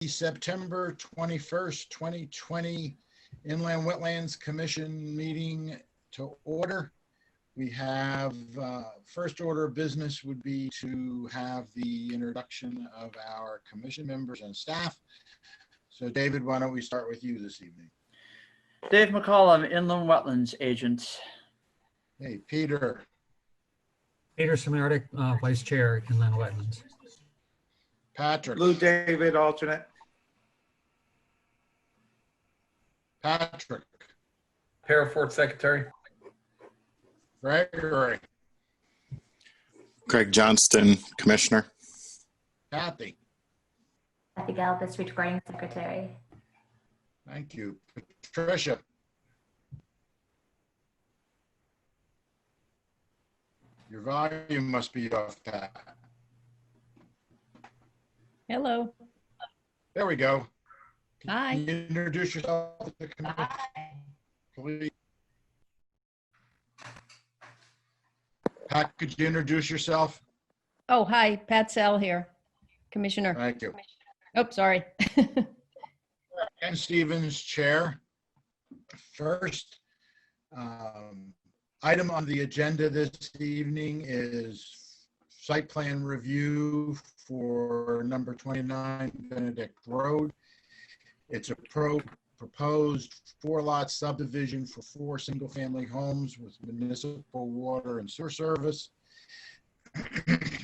September 21st, 2020 Inland Wetlands Commission meeting to order. We have first order of business would be to have the introduction of our commission members and staff. So David, why don't we start with you this evening? Dave McCollum, Inland Wetlands Agent. Hey, Peter. Peter Samardik, Vice Chair, Inland Wetlands. Patrick. Lou David, alternate. Patrick. Parafort Secretary. Gregory. Craig Johnston, Commissioner. Kathy. Kathy Galvis, Recording Secretary. Thank you. Patricia. Your volume must be off, Pat. Hello. There we go. Hi. Can you introduce yourself to the commission, please? Pat, could you introduce yourself? Oh, hi, Pat Sal here, Commissioner. Thank you. Oh, sorry. Ken Stevens, Chair. First item on the agenda this evening is site plan review for number 29 Benedict Road. It's a proposed 4-lot subdivision for 4 single-family homes with municipal water and sewer service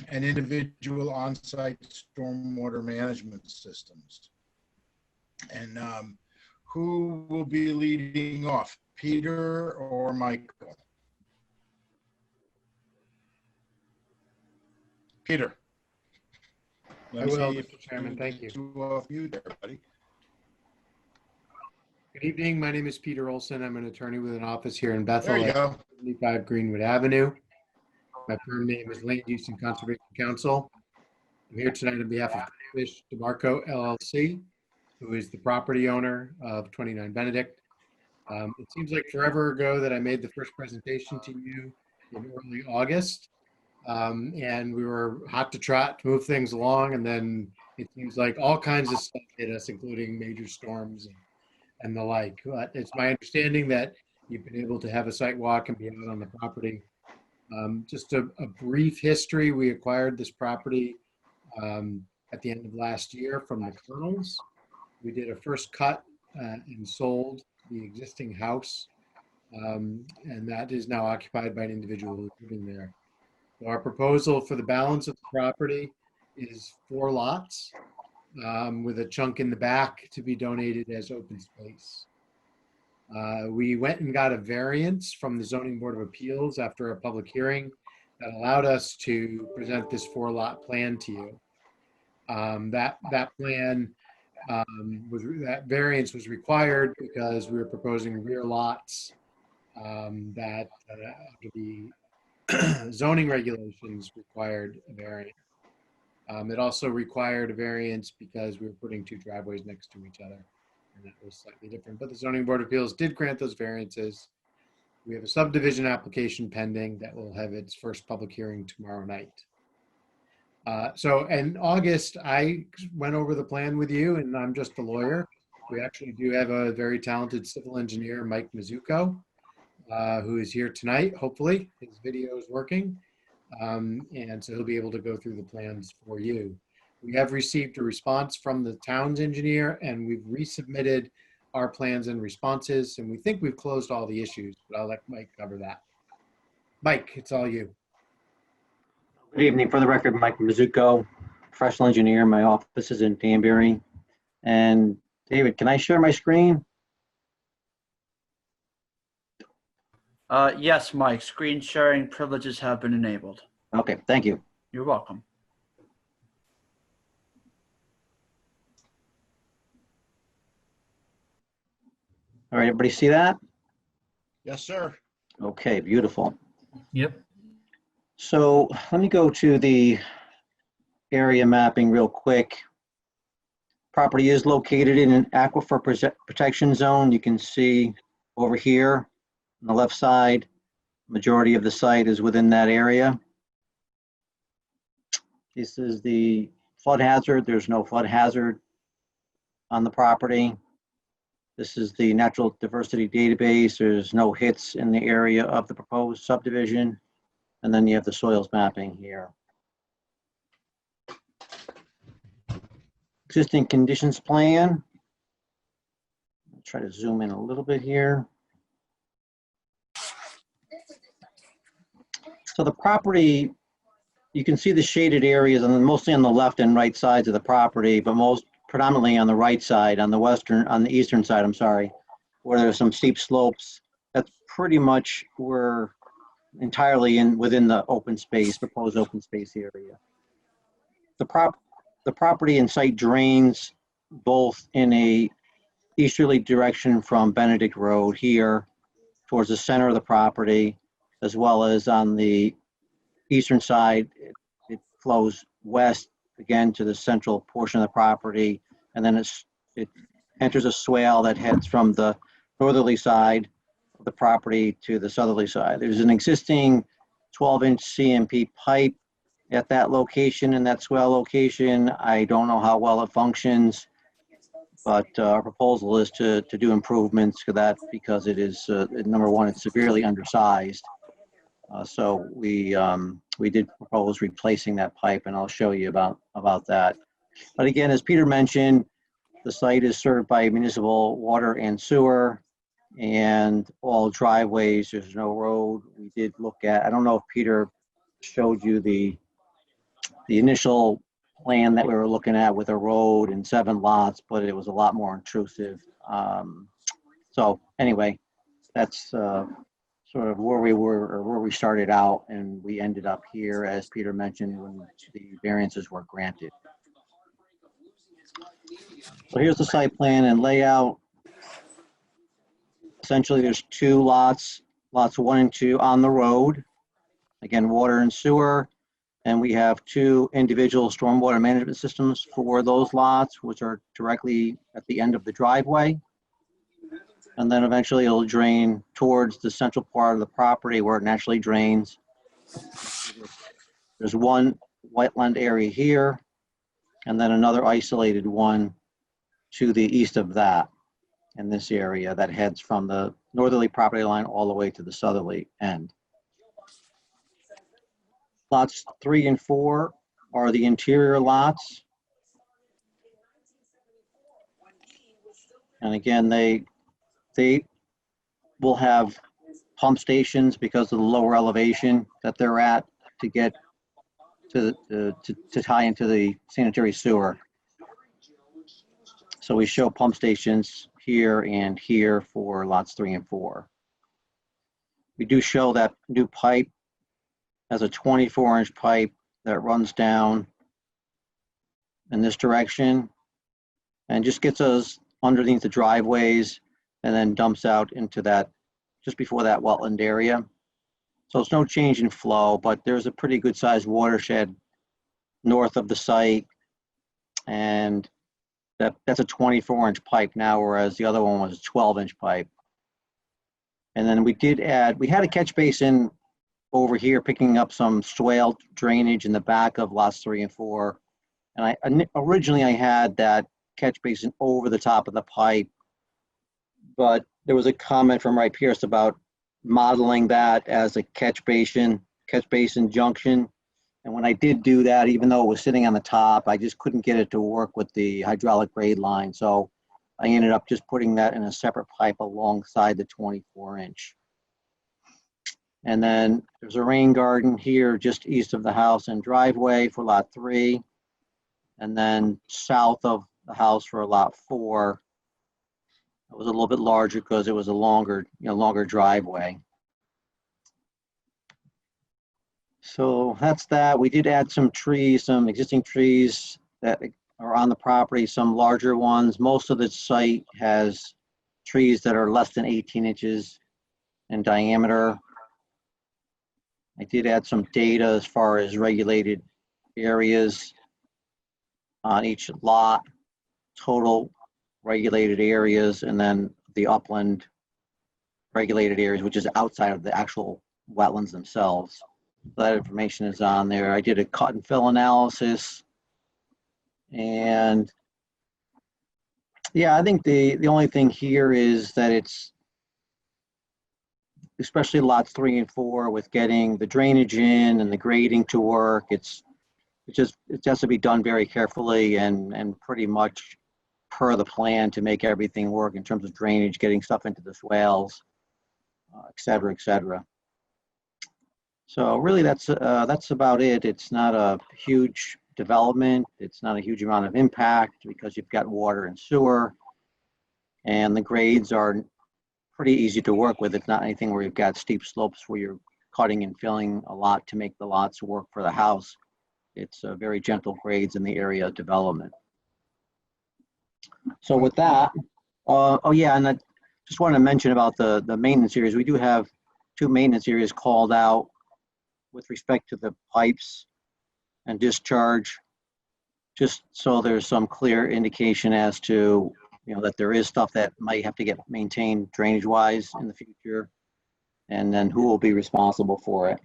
and individual on-site stormwater management systems. And who will be leading off, Peter or Michael? Peter. I will, Mr. Chairman. Thank you. Off you there, buddy. Good evening. My name is Peter Olson. I'm an attorney with an office here in Bethel There you at go. 75 Greenwood Avenue. My firm name is Land Use and Conservation Counsel. I'm here tonight on behalf of Fish DeMarco LLC, who is the property owner of 29 Benedict. It seems like forever ago that I made the first presentation to you in early August. And we were hot to trot to move things along, and then it seems like all kinds of stuff hit us, including major storms and the like. But it's my understanding that you've been able to have a site walk and be out on the property. Just a brief history: we acquired this property at the end of last year from the Colonels. We did a first cut and sold the existing house, and that is now occupied by an individual who's living there. So our proposal for the balance of the property is 4 lots with a chunk in the back to be donated as open space. We went and got a variance from the Zoning Board of Appeals after a public hearing that allowed us to present this 4-lot plan to you. That plan, that variance was required because we were proposing rear lots that the zoning regulations required a variance. It also required a variance because we were putting 2 driveways next to each other, and that was slightly different. But the Zoning Board of Appeals did grant those variances. We have a subdivision application pending that will have its first public hearing tomorrow night. So in August, I went over the plan with you, and I'm just a lawyer. We actually do have a very talented civil engineer, Mike Mizuko, who is here tonight. Hopefully his video is working, and so he'll be able to go through the plans for you. We have received a response from the town's engineer, and we've resubmitted our plans and responses, and we think we've closed all the issues, but I'll let Mike cover that. Mike, it's all you. Good evening. For the record, Mike Mizuko, professional engineer. My office is in Danbury. And David, can I share my screen? Yes, Mike, screen sharing privileges have been enabled. Okay, thank you. You're welcome. All right, everybody see that? Yes, sir. Okay, beautiful. Yep. So let me go to the area mapping real quick. Property is located in an Aquifer Protection zone. You can see over here on the left side, majority of the site is within that area. This is the flood hazard. There's no flood hazard. on the property. This is the natural diversity database. There's no hits in the area of the proposed subdivision. And then you have the soils mapping here. Existing conditions plan. I'll try to zoom in a little bit here. So the property, you can see the shaded areas and mostly on the left and right sides of the property, but most predominantly on the right side, on the eastern side, I'm sorry, where there's some steep slopes. That's pretty much we're entirely within the open space, proposed open space area. The property and site drains both in a easterly direction from Benedict Road here towards the center of the property, as well as on the eastern side, it flows west again to the central portion of the property, and then it enters a swale that heads from the northerly side of the property to the southerly side. There's an existing 12-inch CMP pipe at that location, in that swale location. I don't know how well it functions, but our proposal is to do improvements to that because it is, number one, it's severely undersized. So we did propose replacing that pipe, and I'll show you about that. But again, as Peter mentioned, the site is served by municipal water and sewer and all driveways. There's no road. We did look at, I don't know if Peter showed you the initial plan that we were looking at with a road and 7 lots, but it was a lot more intrusive. So anyway, that's sort of where we were, or where we started out, and we ended up here, as Peter mentioned, when the variances were granted. So here's the site plan and layout. Essentially, there's 2 lots, lots 1 and 2 on the road. Again, water and sewer. And we have 2 individual stormwater management systems for those lots, which are directly at the end of the driveway. And then eventually it'll drain towards the central part of the property where it naturally drains. There's 1 wetland area here, and then another isolated one to the east of that in this area that heads from the northerly property line all the way to the southerly end. Lots 3 and 4 are the interior lots. And again, they will have pump stations because of the lower elevation that they're at to get to tie into the sanitary sewer. So we show pump stations here and here for lots 3 and 4. We do show that new pipe as a 24-inch pipe that runs down in this direction and just gets us underneath the driveways and then dumps out into that, just before that wetland area. So it's no change in flow, but there's a pretty good sized watershed north of the site. And that's a 24-inch pipe now, whereas the other one was a 12-inch pipe. And then we had a catch basin over here picking up some swale drainage in the back of lots 3 and 4. And originally I had that catch basin over the top of the pipe, but there was a comment from Wright Pierce about modeling that as a catch basin junction. And when I did do that, even though it was sitting on the top, I just couldn't get it to work with the hydraulic grade line. So I ended up just putting that in a separate pipe alongside the 24-inch. And then there's a rain garden here just east of the house and driveway for lot 3. And then south of the house for lot 4. It was a little bit larger because it was a longer driveway. So that's that. We did add some trees, some existing trees that are on the property, some larger ones. Most of the site has trees that are less than 18 inches in diameter. I did add some data as far as regulated areas on each lot, total regulated areas, and then the upland regulated areas, which is outside of the actual wetlands themselves. That information is on there. I did a cut and fill analysis, and Yeah, I think the only thing here is that it's, especially lots 3 and 4, with getting the drainage in and the grading to work, it has to be done very carefully and pretty much per the plan to make everything work in terms of drainage, getting stuff into the swales, et cetera, et cetera. So really that's about it. It's not a huge development. It's not a huge amount of impact because you've got water and sewer, and the grades are pretty easy to work with. It's not anything where you've got steep slopes where you're cutting and filling a lot to make the lots work for the house. It's very gentle grades in the area of development. So with that, oh yeah, and I just wanted to mention about the maintenance areas. We do have 2 maintenance areas called out with respect to the pipes and discharge, just so there's some clear indication as to, that there is stuff that might have to get maintained drainage wise in the future, and then who will be responsible for it.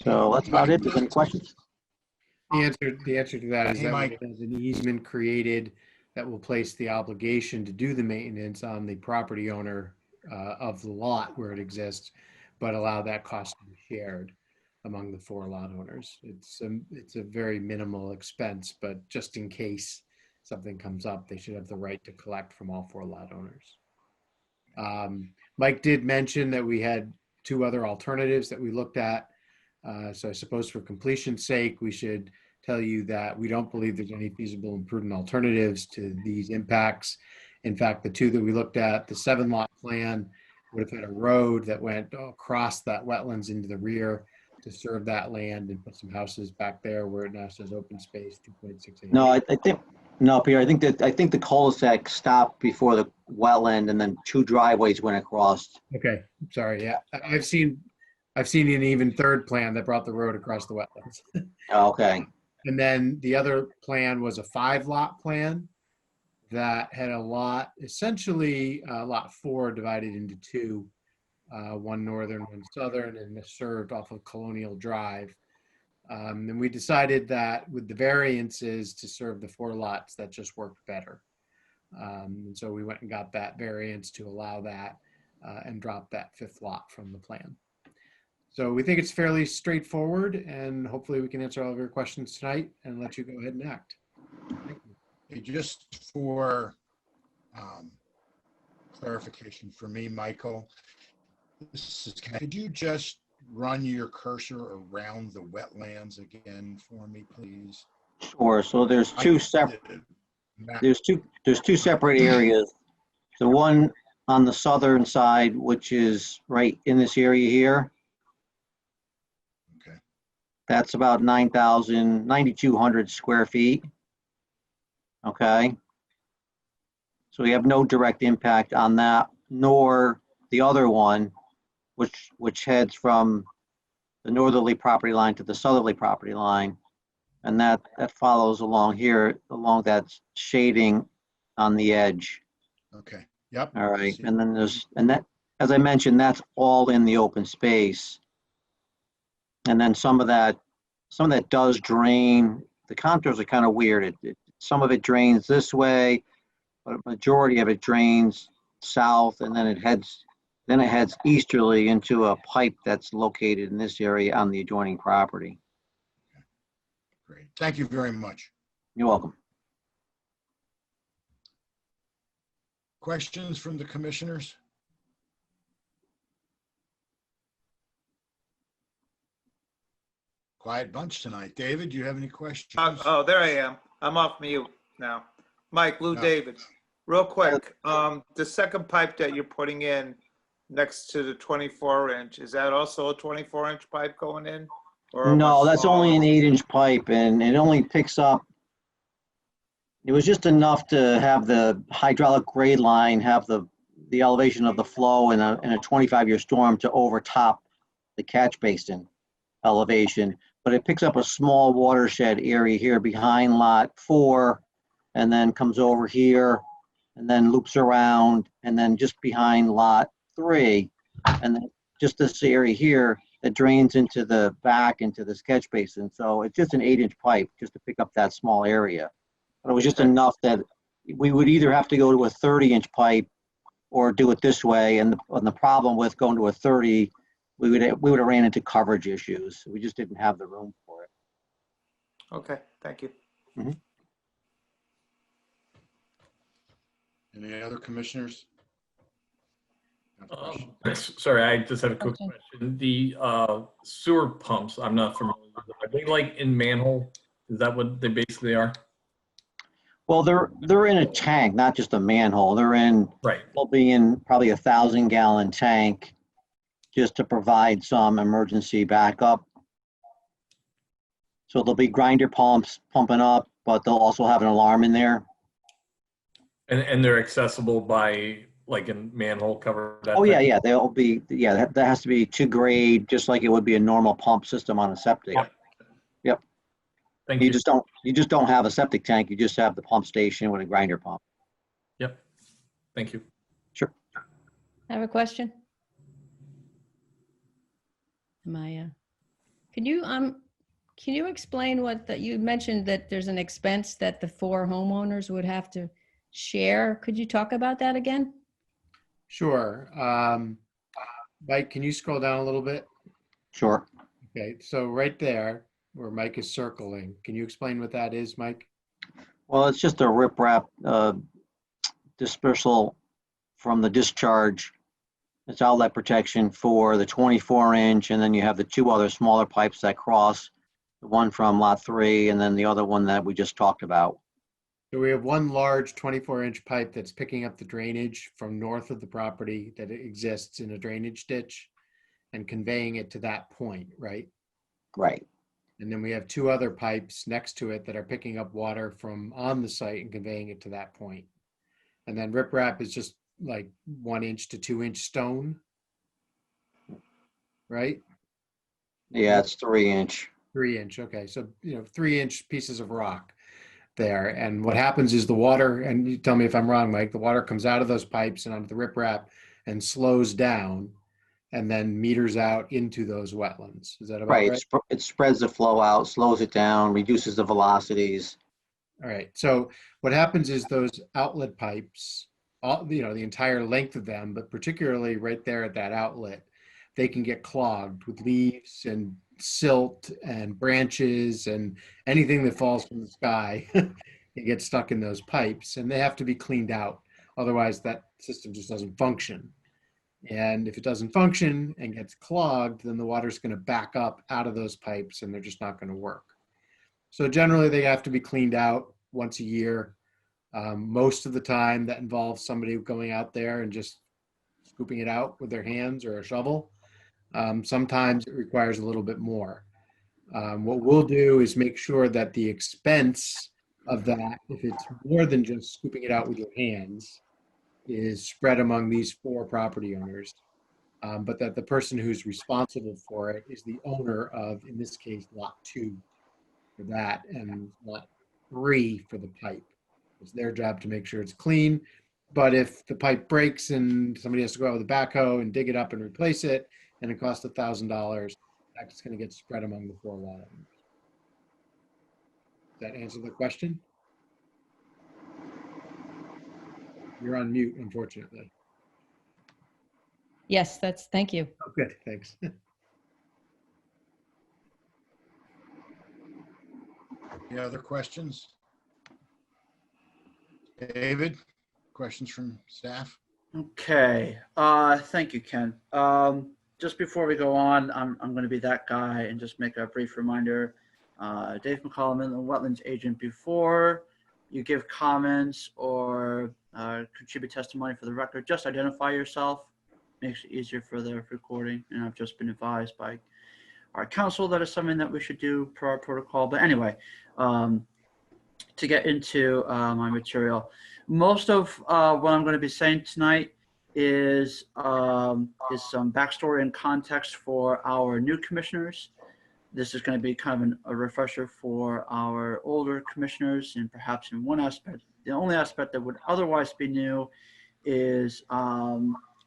So that's about it. Any questions? The answer to that is Hey, that Mike. there's an easement created that will place the obligation to do the maintenance on the property owner of the lot where it exists, but allow that cost to be shared among the 4 lot owners. It's a very minimal expense, but just in case something comes up, they should have the right to collect from all 4 lot owners. Mike did mention that we had 2 other alternatives that we looked at. So I suppose for completion's sake, we should tell you that we don't believe there's any feasible and prudent alternatives to these impacts. In fact, the 2 that we looked at, the 7 lot plan would have had a road that went across that wetlands into the rear to serve that land and put some houses back there where it now says open space 2.68. No, I think, no, Peter, I think the cul-de-sac stopped before the wetland and then 2 driveways went across. Okay, sorry. Yeah, I've seen an even 3rd plan that brought the road across the wetlands. Okay. And then the other plan was a 5 lot plan that had a lot, essentially lot 4 divided into 2, 1 northern, 1 southern, and served off of Colonial Drive. And we decided that with the variances to serve the 4 lots, that just worked better. And so we went and got that variance to allow that and dropped that 5th lot from the plan. So we think it's fairly straightforward, and hopefully we can answer all of your questions tonight and let you go ahead and act. Thank you. Hey, just for clarification for me, Michael, could you just run your cursor around the wetlands again for me, please? Sure. So there's 2 separate. There's two separate areas. The one on the southern side, which is right in this area here. Okay. That's about 9,200 square feet. Okay. So we have no direct impact on that, nor the other one, which heads from the northerly property line to the southerly property line. And that follows along here, along that shading on the edge. Okay. Yep. All right. And then that, as I mentioned, that's all in the open space. And then some of that does drain. The contours are kind of weird. Some of it drains this way, but a majority of it drains south, and then it heads easterly into a pipe that's located in this area on the adjoining property. Great. Thank you very much. You're welcome. Questions from the commissioners? Quiet bunch tonight. David, do you have any questions? Oh, there I am. I'm off mute now. Mike, Lou No. David, real quick, the second pipe that you're putting in next to the 24-inch, is that also a 24-inch pipe going in? Or a No, much that's smaller? only an 8-inch pipe, and it only picks up. It was just enough to have the hydraulic grade line have the elevation of the flow in a 25-year storm to overtop the catch basin elevation. But it picks up a small watershed area here behind lot 4, and then comes over here, and then loops around, and then just behind lot 3, and then just this area here that drains into the back into this catch basin. So it's just an 8-inch pipe just to pick up that small area. But it was just enough that we would either have to go to a 30-inch pipe or do it this way. And the problem with going to a 30, we would have ran into coverage issues. We just didn't have the room for it. Okay, thank you. Any other commissioners? Sorry, I just have a quick Okay. question. The sewer pumps, I'm not familiar with them. Are they like in manhole? Is that what they basically are? Well, they're in a tank, not just a manhole. Right. They'll be in probably 1,000-gallon tank just to provide some emergency backup. So there'll be grinder pumps pumping up, but they'll also have an alarm in there. And they're accessible by like a manhole cover? Oh, yeah, they'll be, that has to be to grade, just like it would be a normal pump system on a septic. Yep. Yep. Thank You you. just don't have a septic tank, you just have the pump station with a grinder pump. Yep. Thank you. Sure. I have a question. Can you explain you mentioned that there's an expense that the 4 homeowners would have to share? Could you talk about that again? Sure. Mike, can you scroll down a little bit? Sure. Okay, so right there where Mike is circling, can you explain what that is, Mike? Well, it's just a riprap dispersal from the discharge. It's outlet protection for the 24-inch, and then you have the 2 other smaller pipes that cross, the one from lot 3 and then the other one that we just talked about. So we have one large 24-inch pipe that's picking up the drainage from north of the property that exists in a drainage ditch and conveying it to that point, right? Right. And then we have 2 other pipes next to it that are picking up water from on the site and conveying it to that point. And then riprap is just like 1-inch to 2-inch stone, right? Yeah, it's 3-inch. 3-inch, okay. So, 3-inch pieces of rock there. And what happens is the water, and you tell me if I'm wrong, Mike, the water comes out of those pipes and onto the riprap and slows down and then meters out into those wetlands. Is that about Right. right? It spreads the flow out, slows it down, reduces the velocities. All right. So what happens is those outlet pipes, the entire length of them, but particularly right there at that outlet, they can get clogged with leaves and silt and branches and anything that falls from the sky. It gets stuck in those pipes and they have to be cleaned out. Otherwise that system just doesn't function. And if it doesn't function and gets clogged, then the water's going to back up out of those pipes and they're just not going to work. So generally they have to be cleaned out once a year. Most of the time that involves somebody going out there and just scooping it out with their hands or a shovel. Sometimes it requires a little bit more. What we'll do is make sure that the expense of that, if it's more than just scooping it out with your hands, is spread among these 4 property owners, but that the person who's responsible for it is the owner of, in this case, lot 2 for that and lot 3 for the pipe. It's their job to make sure it's clean. But if the pipe breaks and somebody has to go out with a backhoe and dig it up and replace it, and it costs $1,000, that's going to get spread among the 4 lot owners. Does that answer the question? You're on mute, unfortunately. Yes, thank you. Oh, good, thanks. Any other questions? David, questions from staff? Okay, thank you, Ken. Just before we go on, I'm going to be that guy and just make a brief reminder. Dave McCollum, Inland Wetlands agent. Before you give comments or contribute testimony for the record, just identify yourself. Makes it easier for the recording. And I've just been advised by our counsel that is something that we should do per our protocol. But anyway, to get into my material, most of what I'm going to be saying tonight is some backstory and context for our new commissioners. This is going to be kind of a refresher for our older commissioners, and perhaps in one aspect, the only aspect that would otherwise be new is,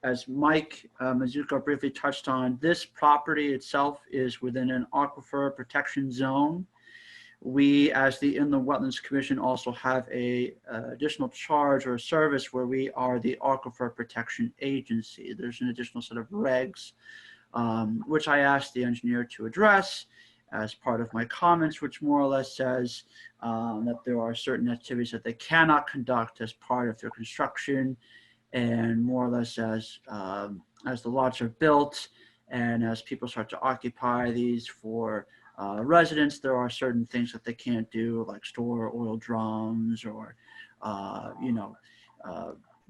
as Mike Mizuko briefly touched on, this property itself is within an Aquifer Protection zone. we, as the Inland Wetlands Commission, also have a additional charge or service where we are the Aquifer Protection Agency. There's an additional set of regs, which I asked the engineer to address as part of my comments, which more or less says that there are certain activities that they cannot conduct as part of their construction, and more or less as the lots are built and as people start to occupy these for residents, there are certain things that they can't do, like store oil drums or,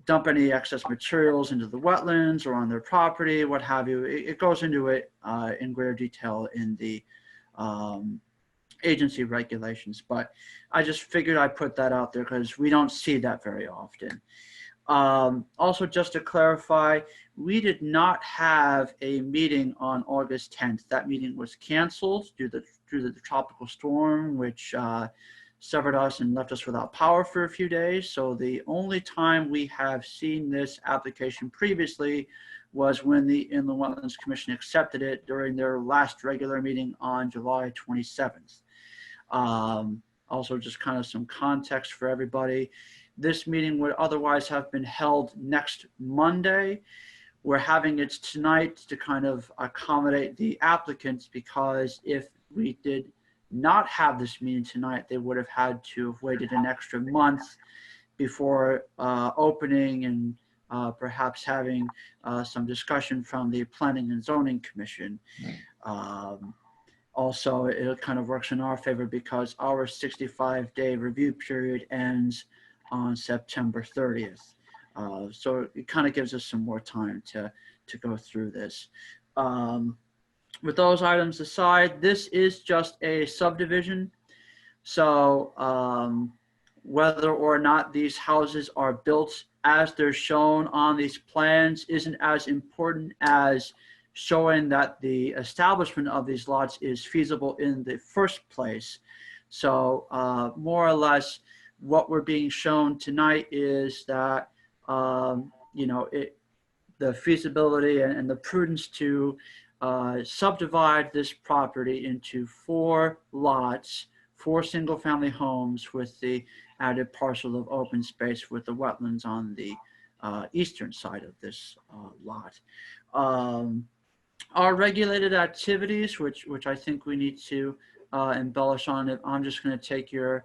dump any excess materials into the wetlands or on their property, what have you. It goes into it in greater detail in the agency regulations, but I just figured I'd put that out there because we don't see that very often. Also, just to clarify, we did not have a meeting on August 10th. That meeting was canceled due to the tropical storm, which severed us and left us without power for a few days. So the only time we have seen this application previously was when the Inland Wetlands Commission accepted it during their last regular meeting on July 27th. Also, just kind of some context for everybody. This meeting would otherwise have been held next Monday. We're having it tonight to kind of accommodate the applicants, because if we did not have this meeting tonight, they would have had to have waited an extra month before opening and perhaps having some discussion from the Planning and Zoning Commission. Also, it kind of works in our favor because our 65-day review period ends on September 30th. So it kind of gives us some more time to go through this. With those items aside, this is just a subdivision. So whether or not these houses are built as they're shown on these plans isn't as important as showing that the establishment of these lots is feasible in the first place. So more or less, what we're being shown tonight is that the feasibility and the prudence to subdivide this property into 4 lots, 4 single-family homes with the added parcel of open space with the wetlands on the eastern side of this lot. Our regulated activities, which I think we need to embellish on it. I'm just going to take your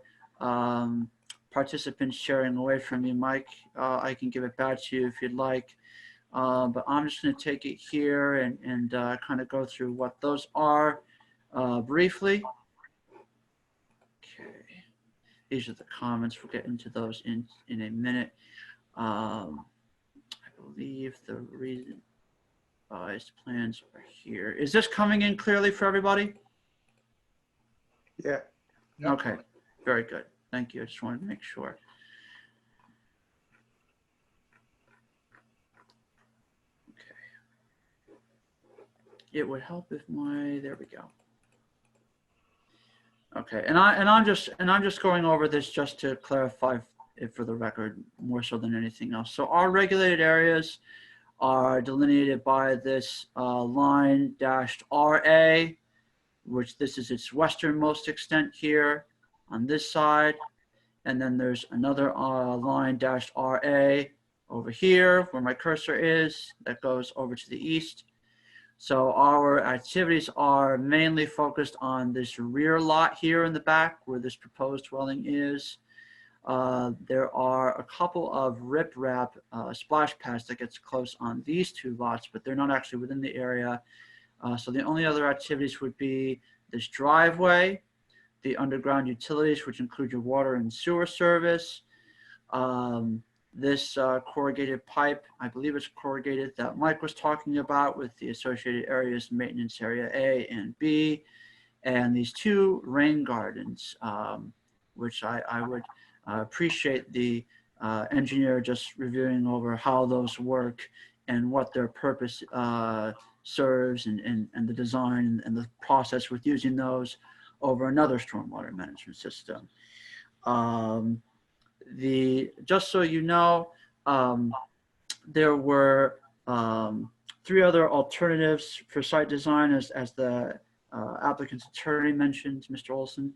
participant sharing away from you, Mike. I can give it back to you if you'd like. But I'm just going to take it here and kind of go through what those are briefly. Okay. These are the comments. We'll get into those in a minute. I believe the revised plans are here. Is this coming in clearly for everybody? Yeah. Okay, very good. Thank you. I just wanted to make sure. Okay. It would help if there we go. Okay, and I'm just going over this just to clarify it for the record more so than anything else. So our regulated areas are delineated by this line dashed RA, which this is its westernmost extent here on this side. And then there's another line dashed RA over here where my cursor is that goes over to the east. So our activities are mainly focused on this rear lot here in the back where this proposed dwelling is. There are a couple of riprap splash pads that gets close on these 2 lots, but they're not actually within the area. So the only other activities would be this driveway, the underground utilities, which include your water and sewer service, this corrugated pipe, I believe it's corrugated, that Mike was talking about with the associated areas, maintenance area A and B, and these 2 rain gardens, which I would appreciate the engineer just reviewing over how those work and what their purpose serves and the design and the process with using those over another stormwater management system. Just so you know, there were 3 other alternatives for site design as the applicant's attorney mentioned, Mr. Olson.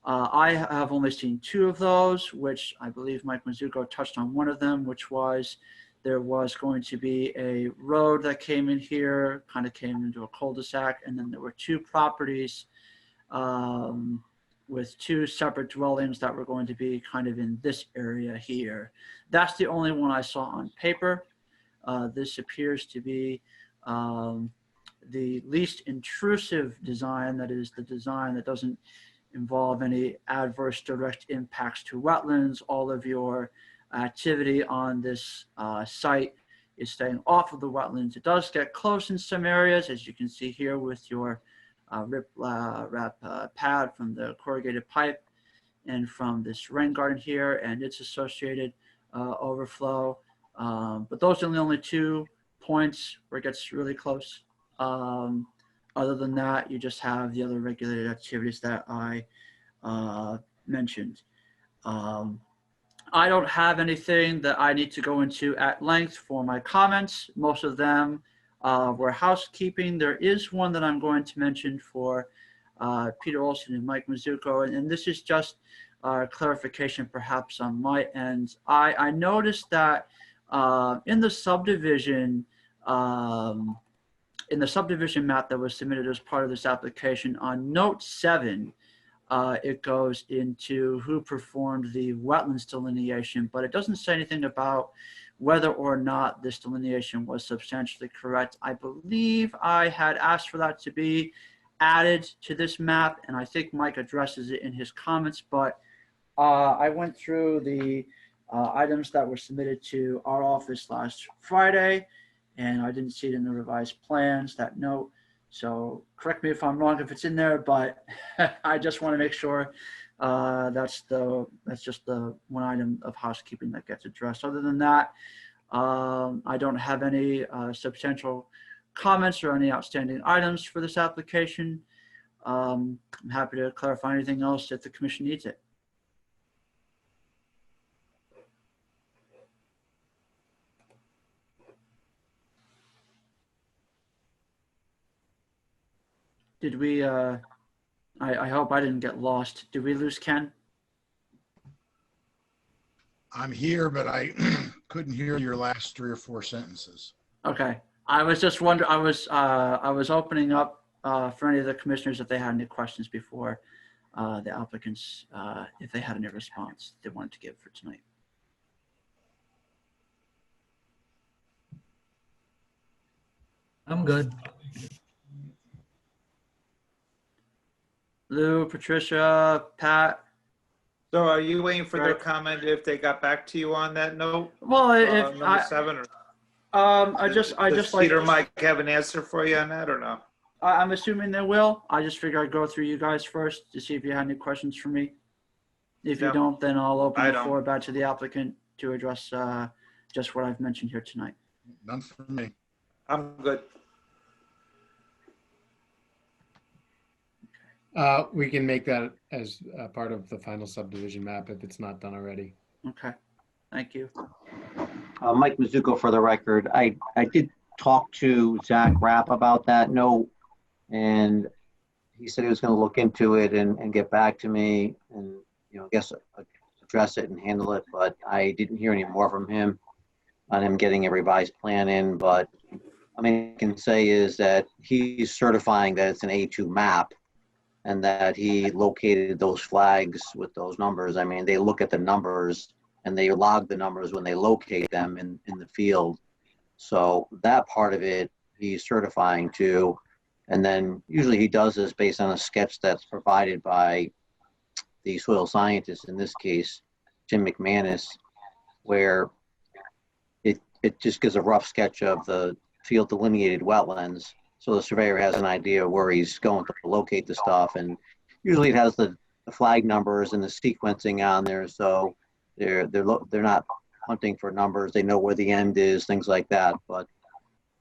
I have only seen 2 of those, which I believe Mike Mizuko touched on one of them, which was there was going to be a road that came in here, kind of came into a cul-de-sac, and then there were 2 properties with 2 separate dwellings that were going to be kind of in this area here. That's the only one I saw on paper. This appears to be the least intrusive design, that is the design that doesn't involve any adverse direct impacts to wetlands. All of your activity on this site is staying off of the wetlands. It does get close in some areas, as you can see here with your rip wrap pad from the corrugated pipe and from this rain garden here and its associated overflow. But those are the only 2 points where it gets really close. Other than that, you just have the other regulated activities that I mentioned. I don't have anything that I need to go into at length for my comments. Most of them were housekeeping. There is one that I'm going to mention for Peter Olson and Mike Mizuko, and this is just clarification perhaps on my end. I noticed that in the subdivision map that was submitted as part of this application, on note 7, it goes into who performed the wetlands delineation, but it doesn't say anything about whether or not this delineation was substantially correct. I believe I had asked for that to be added to this map, and I think Mike addresses it in his comments, but I went through the items that were submitted to our office last Friday, and I didn't see it in the revised plans, that note. So correct me if I'm wrong if it's in there, but I just want to make sure that's just the one item of housekeeping that gets addressed. Other than that, I don't have any substantial comments or any outstanding items for this application. I'm happy to clarify anything else if the commission needs it. Did we, I hope I didn't get lost. Did we lose Ken? I'm here, but I couldn't hear your last 3 or 4 sentences. Okay. I was just wondering, I was opening up for any of the commissioners if they had any questions before the applicants, if they had any response they wanted to give for tonight. I'm good. Lou, Patricia, Pat. So are you waiting for their comment if they got back to you on that note? Well, if Number 7, or I just does like Peter Mike have an answer for you on that or no? I'm assuming they will. I just figured I'd go through you guys first to see if you had any questions for me. If you No. don't, then I'll open I the don't. floor back to the applicant to address just what I've mentioned here tonight. None for me. I'm good. We can make that as part of the final subdivision map if it's not done already. Okay, thank you. Mike Mizuko for the record. I did talk to Zach Rapp about that note, and he said he was going to look into it and get back to me and, you know, I guess address it and handle it, but I didn't hear any more from him on him getting a revised plan in. But I mean, I can say is that he's certifying that it's an A2 map and that he located those flags with those numbers. I mean, they look at the numbers and they log the numbers when they locate them in the field. So that part of it, he's certifying to. And then usually he does this based on a sketch that's provided by the soil scientist, in this case, Jim McManus, where it just gives a rough sketch of the field delineated wetlands. So the surveyor has an idea where he's going to locate the stuff. And usually it has the flag numbers and the sequencing on there. So they're not hunting for numbers. They know where the end is, things like that. But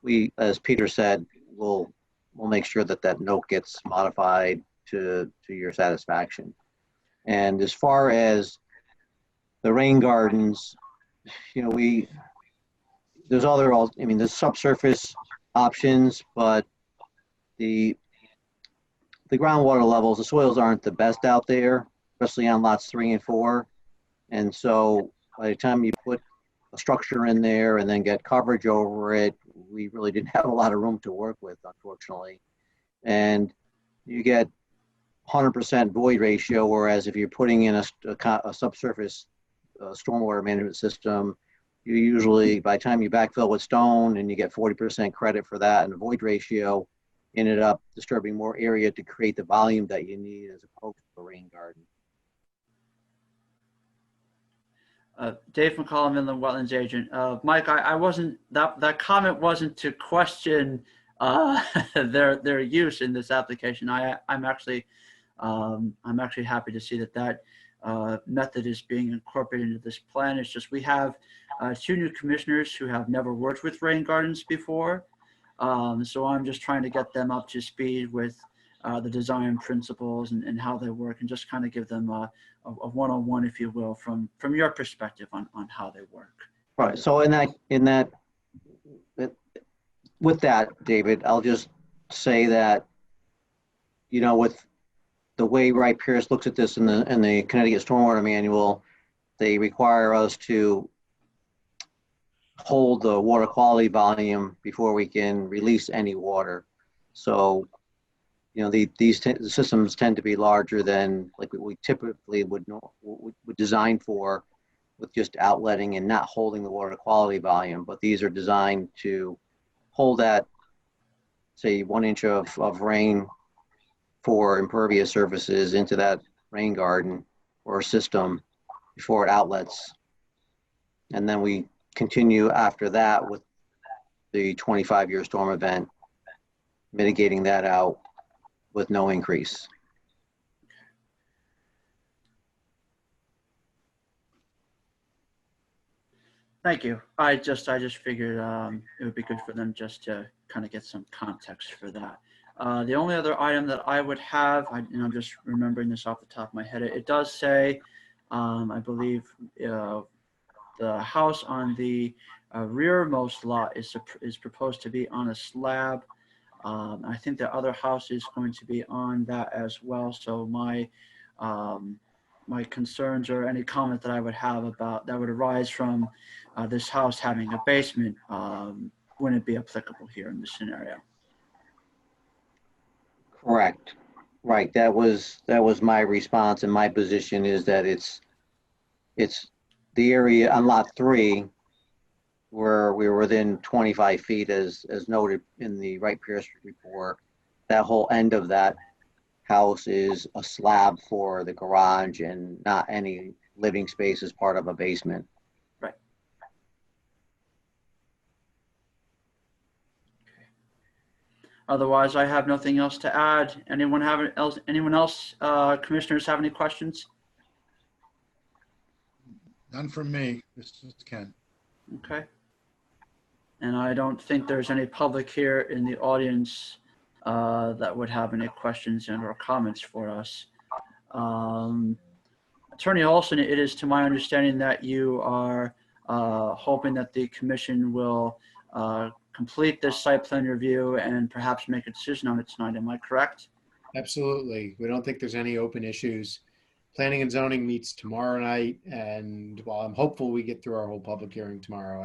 we, as Peter said, we'll make sure that that note gets modified to your satisfaction. And as far as the rain gardens, you know, there's subsurface options, but the groundwater levels, the soils aren't the best out there, especially on lots 3 and 4. And so by the time you put a structure in there and then get coverage over it, we really didn't have a lot of room to work with, unfortunately. And you get 100% void ratio, whereas if you're putting in a subsurface stormwater management system, you usually, by the time you backfill with stone and you get 40% credit for that, and the void ratio ended up disturbing more area to create the volume that you need as opposed to a rain garden. Dave McCollum, Inland Wetlands Agent. Mike, I wasn't, that comment wasn't to question their use in this application. I'm actually happy to see that method is being incorporated into this plan. It's just we have 2 new commissioners who have never worked with rain gardens before. So I'm just trying to get them up to speed with the design principles and how they work, and just kind of give them a one-on-one, if you will, from your perspective on how they work. Right. So with that, David, I'll just say that, you know, with the way Wright Pierce looks at this in the Connecticut Stormwater Manual, they require us to hold the water quality volume before we can release any water. So, you know, these systems tend to be larger than like we typically would design for, with just outletting and not holding the water quality volume. But these are designed to hold that, say, 1 inch of rain for impervious surfaces into that rain garden or system before it outlets. And then we continue after that with the 25-year storm event, mitigating that out with no increase. Thank you. I just figured it would be good for them just to kind of get some context for that. The only other item that I would have, and I'm just remembering this off the top of my head, it does say, I believe, the house on the rearmost lot is proposed to be on a slab. I think the other house is going to be on that as well. So my concerns or any comment that I would have about that would arise from this house having a basement wouldn't be applicable here in this scenario. Correct. Right. That was my response, and my position is that it's the area on lot 3 where we were within 25 feet as noted in the Wright Pierce report. That whole end of that house is a slab for the garage and not any living space as part of a basement. Right. Otherwise, I have nothing else to add. Anyone else, commissioners, have any questions? None from me. This is Ken. Okay. And I don't think there's any public here in the audience that would have any questions and or comments for us. Attorney Olson, it is to my understanding that you are hoping that the commission will complete this site plan review and perhaps make a decision on it tonight. Am I correct? Absolutely. We don't think there's any open issues. Planning and zoning meets tomorrow night, and while I'm hopeful we get through our whole public hearing tomorrow,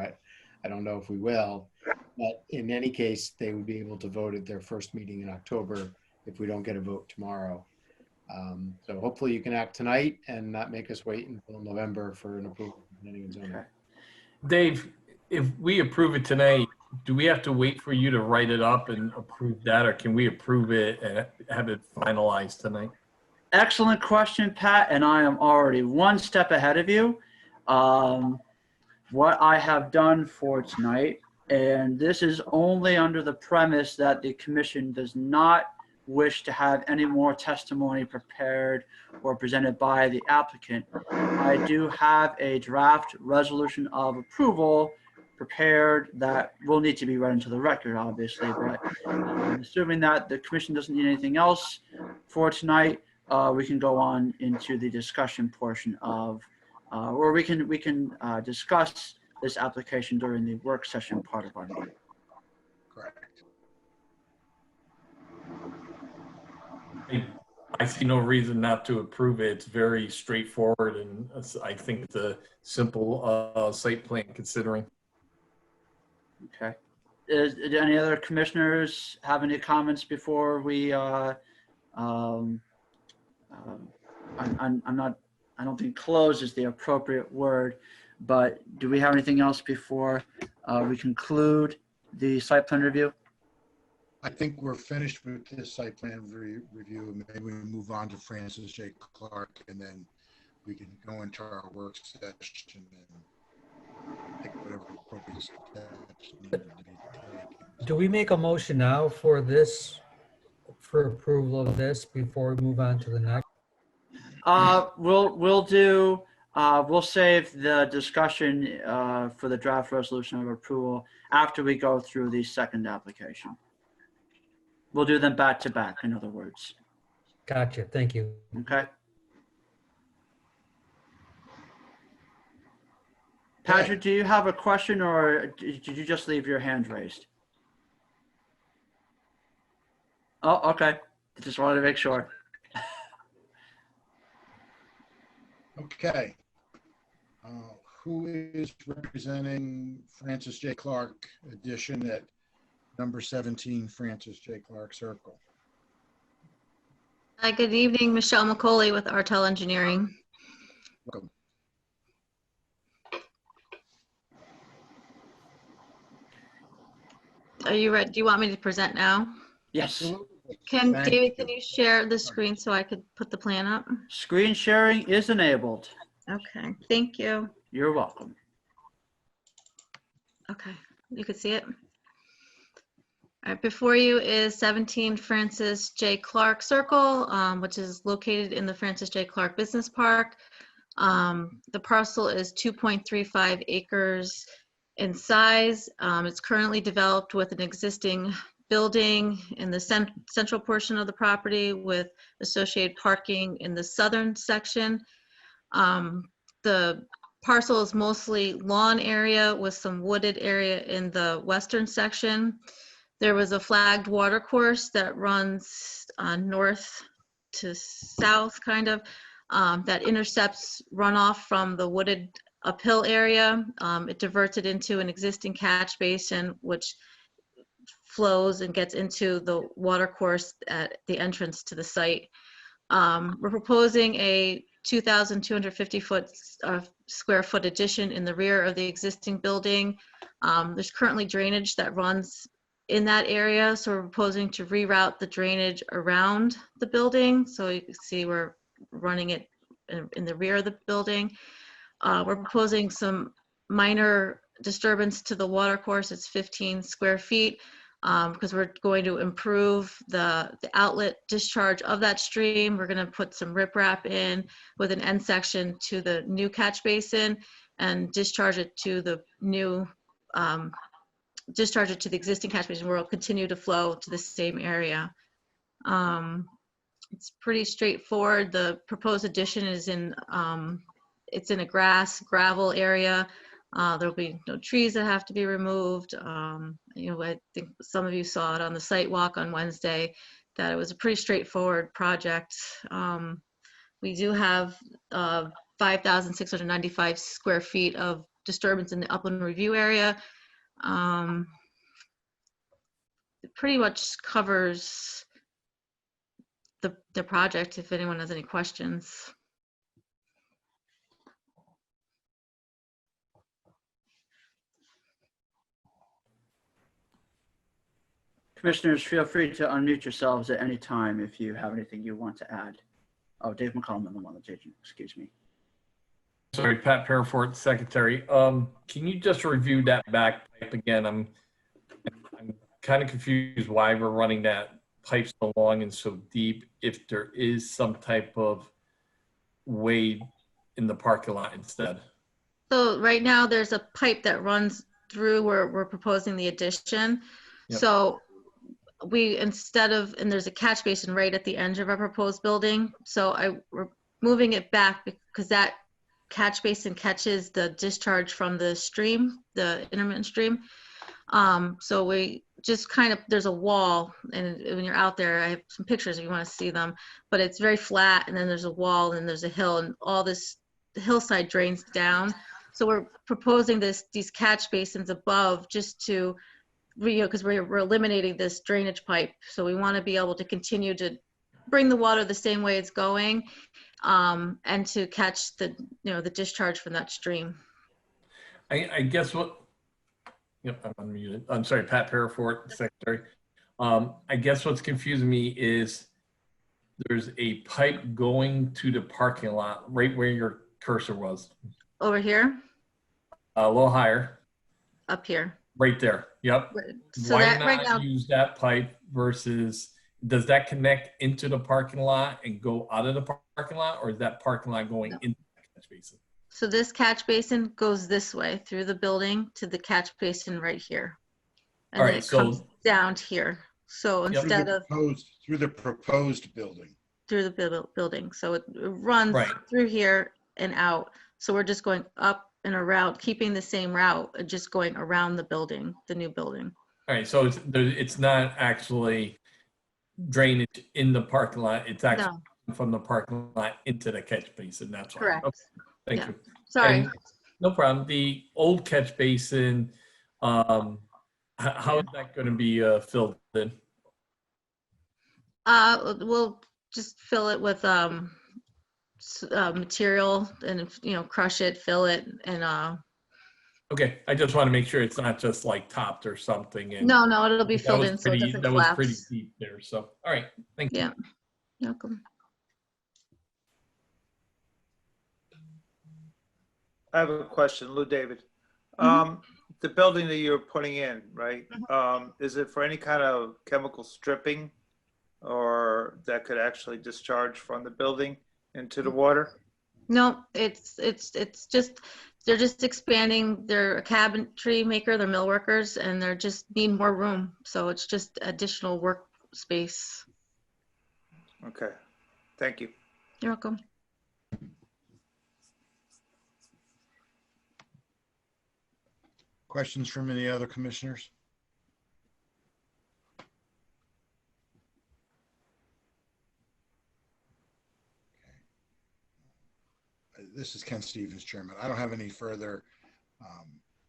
I don't know if we will, but in any case, they would be able to vote at their first meeting in October if we don't get a vote tomorrow. So hopefully you can act tonight and not make us wait until November for an approval of planning and zoning. Okay. Dave, if we approve it tonight, do we have to wait for you to write it up and approve that, or can we approve it and have it finalized tonight? Excellent question, Pat, and I am already one step ahead of you. What I have done for tonight, and this is only under the premise that the commission does not wish to have any more testimony prepared or presented by the applicant. I do have a draft resolution of approval prepared that will need to be read into the record, obviously, but assuming that the commission doesn't need anything else for tonight, we can go on into the discussion portion of, or we can discuss this application during the work session part of our meeting. Correct. I see no reason not to approve it. It's very straightforward, and I think it's a simple site plan considering. Okay. Do any other commissioners have any comments before we, I'm not, I don't think close is the appropriate word, but do we have anything else before we conclude the site plan review? I think we're finished with this site plan review. Maybe we move on to Francis J. Clark, and then we can go into our work session and take whatever appropriate steps needed to be taken. Do we make a motion now for this, for approval of this before we move on to the next? We'll save the discussion for the draft resolution of approval after we go through the second application. We'll do them back to back, in other words. Gotcha, thank you. Okay. Patrick, do you have a question, or did you just leave your hand raised? Oh, okay. Just wanted to make sure. Okay. Who is representing Francis J. Clark addition at number 17 Francis J. Clark Circle? Hi, good evening. Michelle McCauley with Artel Engineering. Welcome. Are you ready? Do you want me to present now? Yes. Absolutely. David, Thank can you. you share the screen so I could put the plan up? Screen sharing is enabled. Okay, thank you. You're welcome. Okay, you can see it. All right, before you is 17 Francis J. Clark Circle, which is located in the Francis J. Clark Business Park. The parcel is 2.35 acres in size. It's currently developed with an existing building in the central portion of the property with associated parking in the southern section. The parcel is mostly lawn area with some wooded area in the western section. There was a flagged water course that runs north to south, kind of, that intercepts runoff from the wooded uphill area. It diverts it into an existing catch basin, which flows and gets into the water course at the entrance to the site. We're proposing a 2,250 square foot addition in the rear of the existing building. There's currently drainage that runs in that area, so we're proposing to reroute the drainage around the building. So you can see we're running it in the rear of the building. We're proposing some minor disturbance to the water course. It's 15 square feet. Because we're going to improve the outlet discharge of that stream. We're going to put some riprap in with an end section to the new catch basin and discharge it to the new, discharge it to the existing catch basin where it'll continue to flow to the same area. It's pretty straightforward. The proposed addition is in, it's in a gravel area. There'll be no trees that have to be removed. You know, I think some of you saw it on the site walk on Wednesday, that it was a pretty straightforward project. We do have 5,695 square feet of disturbance in the upland review area. It pretty much covers the project, if anyone has any questions. Commissioners, feel free to unmute yourselves at any time if you have anything you want to add. Oh, Dave McCollum, the Wetlands agent, excuse me. Sorry, Pat Parafort, Secretary. Can you just review that back pipe again? I'm kind of confused why we're running that pipe so long and so deep if there is some type of way in the parking lot instead. So right now there's a pipe that runs through where we're proposing the addition. Yep. So we, instead of, and there's a catch basin right at the edge of our proposed building. So we're moving it back because that catch basin catches the discharge from the stream, the intermittent stream. So we just kind of, there's a wall, and when you're out there, I have some pictures if you want to see them, but it's very flat, and then there's a wall, and there's a hill, and all this, the hillside drains down. So we're proposing these catch basins above just to, because we're eliminating this drainage pipe. So we want to be able to continue to bring the water the same way it's going, and to catch the, the discharge from that stream. I guess what, yep, I'm unmuted. I'm sorry, Pat Parafort, Secretary. I guess what's confusing me is there's a pipe going to the parking lot right where your cursor was. Over here? A little higher. Up here. Right there. Yep. So Why that not right now, use that pipe versus, does that connect into the parking lot and go out of the parking lot, or is that parking lot going into the catch basin? so this catch basin goes this way through the building to the catch basin right here. And All then right, it comes down to here. So Yep. instead of Through the proposed building. through the building. So it runs Right. through here and out. So we're just going up and around, keeping the same route, just going around the building, the new building. All right, so it's not actually drainage in the parking lot. It's actually No, from the parking lot into the catch basin. That's all. correct. Okay, thank Yeah. you. Sorry. And no problem. The old catch basin, how is that going to be filled in? We'll just fill it with material and, crush it, fill it, and Okay, I just want to make sure it's not just like topped or something. And no, it'll be that filled was in so it pretty, doesn't that was pretty collapse. deep there. So, all right, thank you. Yeah. You're welcome. I have a question, Lou David. The building that you're putting in, right? Is it for any kind of chemical stripping or that could actually discharge from the building into the water? No, it's just, they're just expanding. They're a cabinetry maker, they're mill workers, and they're just need more room. So it's just additional work space. Okay, thank you. You're welcome. Questions from any other commissioners? This is Ken Stevens, Chairman. I don't have any further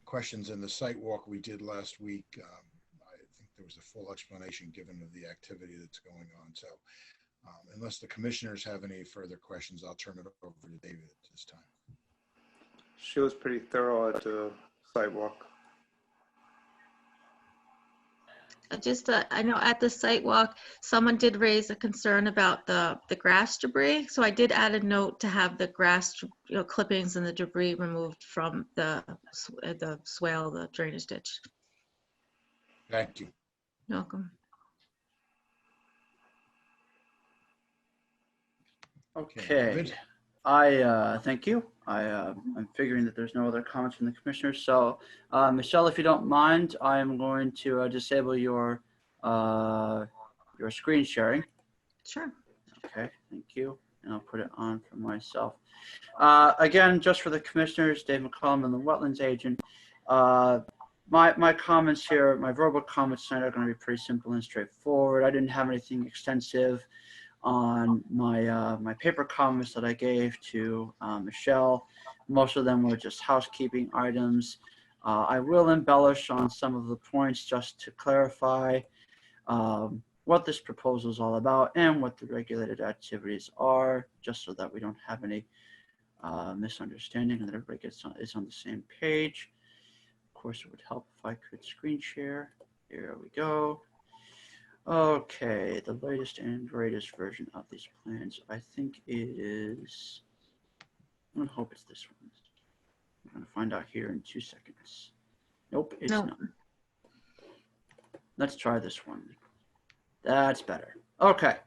questions. In the site walk we did last week, I think there was a full explanation given of the activity that's going on. So unless the commissioners have any further questions, I'll turn it over to David at this time. She was pretty thorough at the sidewalk. Just, I know at the site walk, someone did raise a concern about the grass debris. So I did add a note to have the grass, clippings and the debris removed from the swale, the drainage ditch. Thank you. You're welcome. Okay. David? Thank you. I'm figuring that there's no other comments from the commissioners. So, Michelle, if you don't mind, I am going to disable your screen sharing. Sure. Okay, thank you. And I'll put it on for myself. Again, just for the commissioners, Dave McCollum and the Wetlands agent. My comments here, my verbal comments tonight are going to be pretty simple and straightforward. I didn't have anything extensive on my paper comments that I gave to Michelle. Most of them were just housekeeping items. I will embellish on some of the points just to clarify what this proposal is all about and what the regulated activities are, just so that we don't have any misunderstanding and that everybody is on the same page. Of course, it would help if I could screen share. Here we go. Okay, the latest and greatest version of these plans, I think it is, I'm gonna hope it's this one. I'm gonna find out here in 2 seconds. Nope, it's No. not. Let's try this one. That's better. Okay,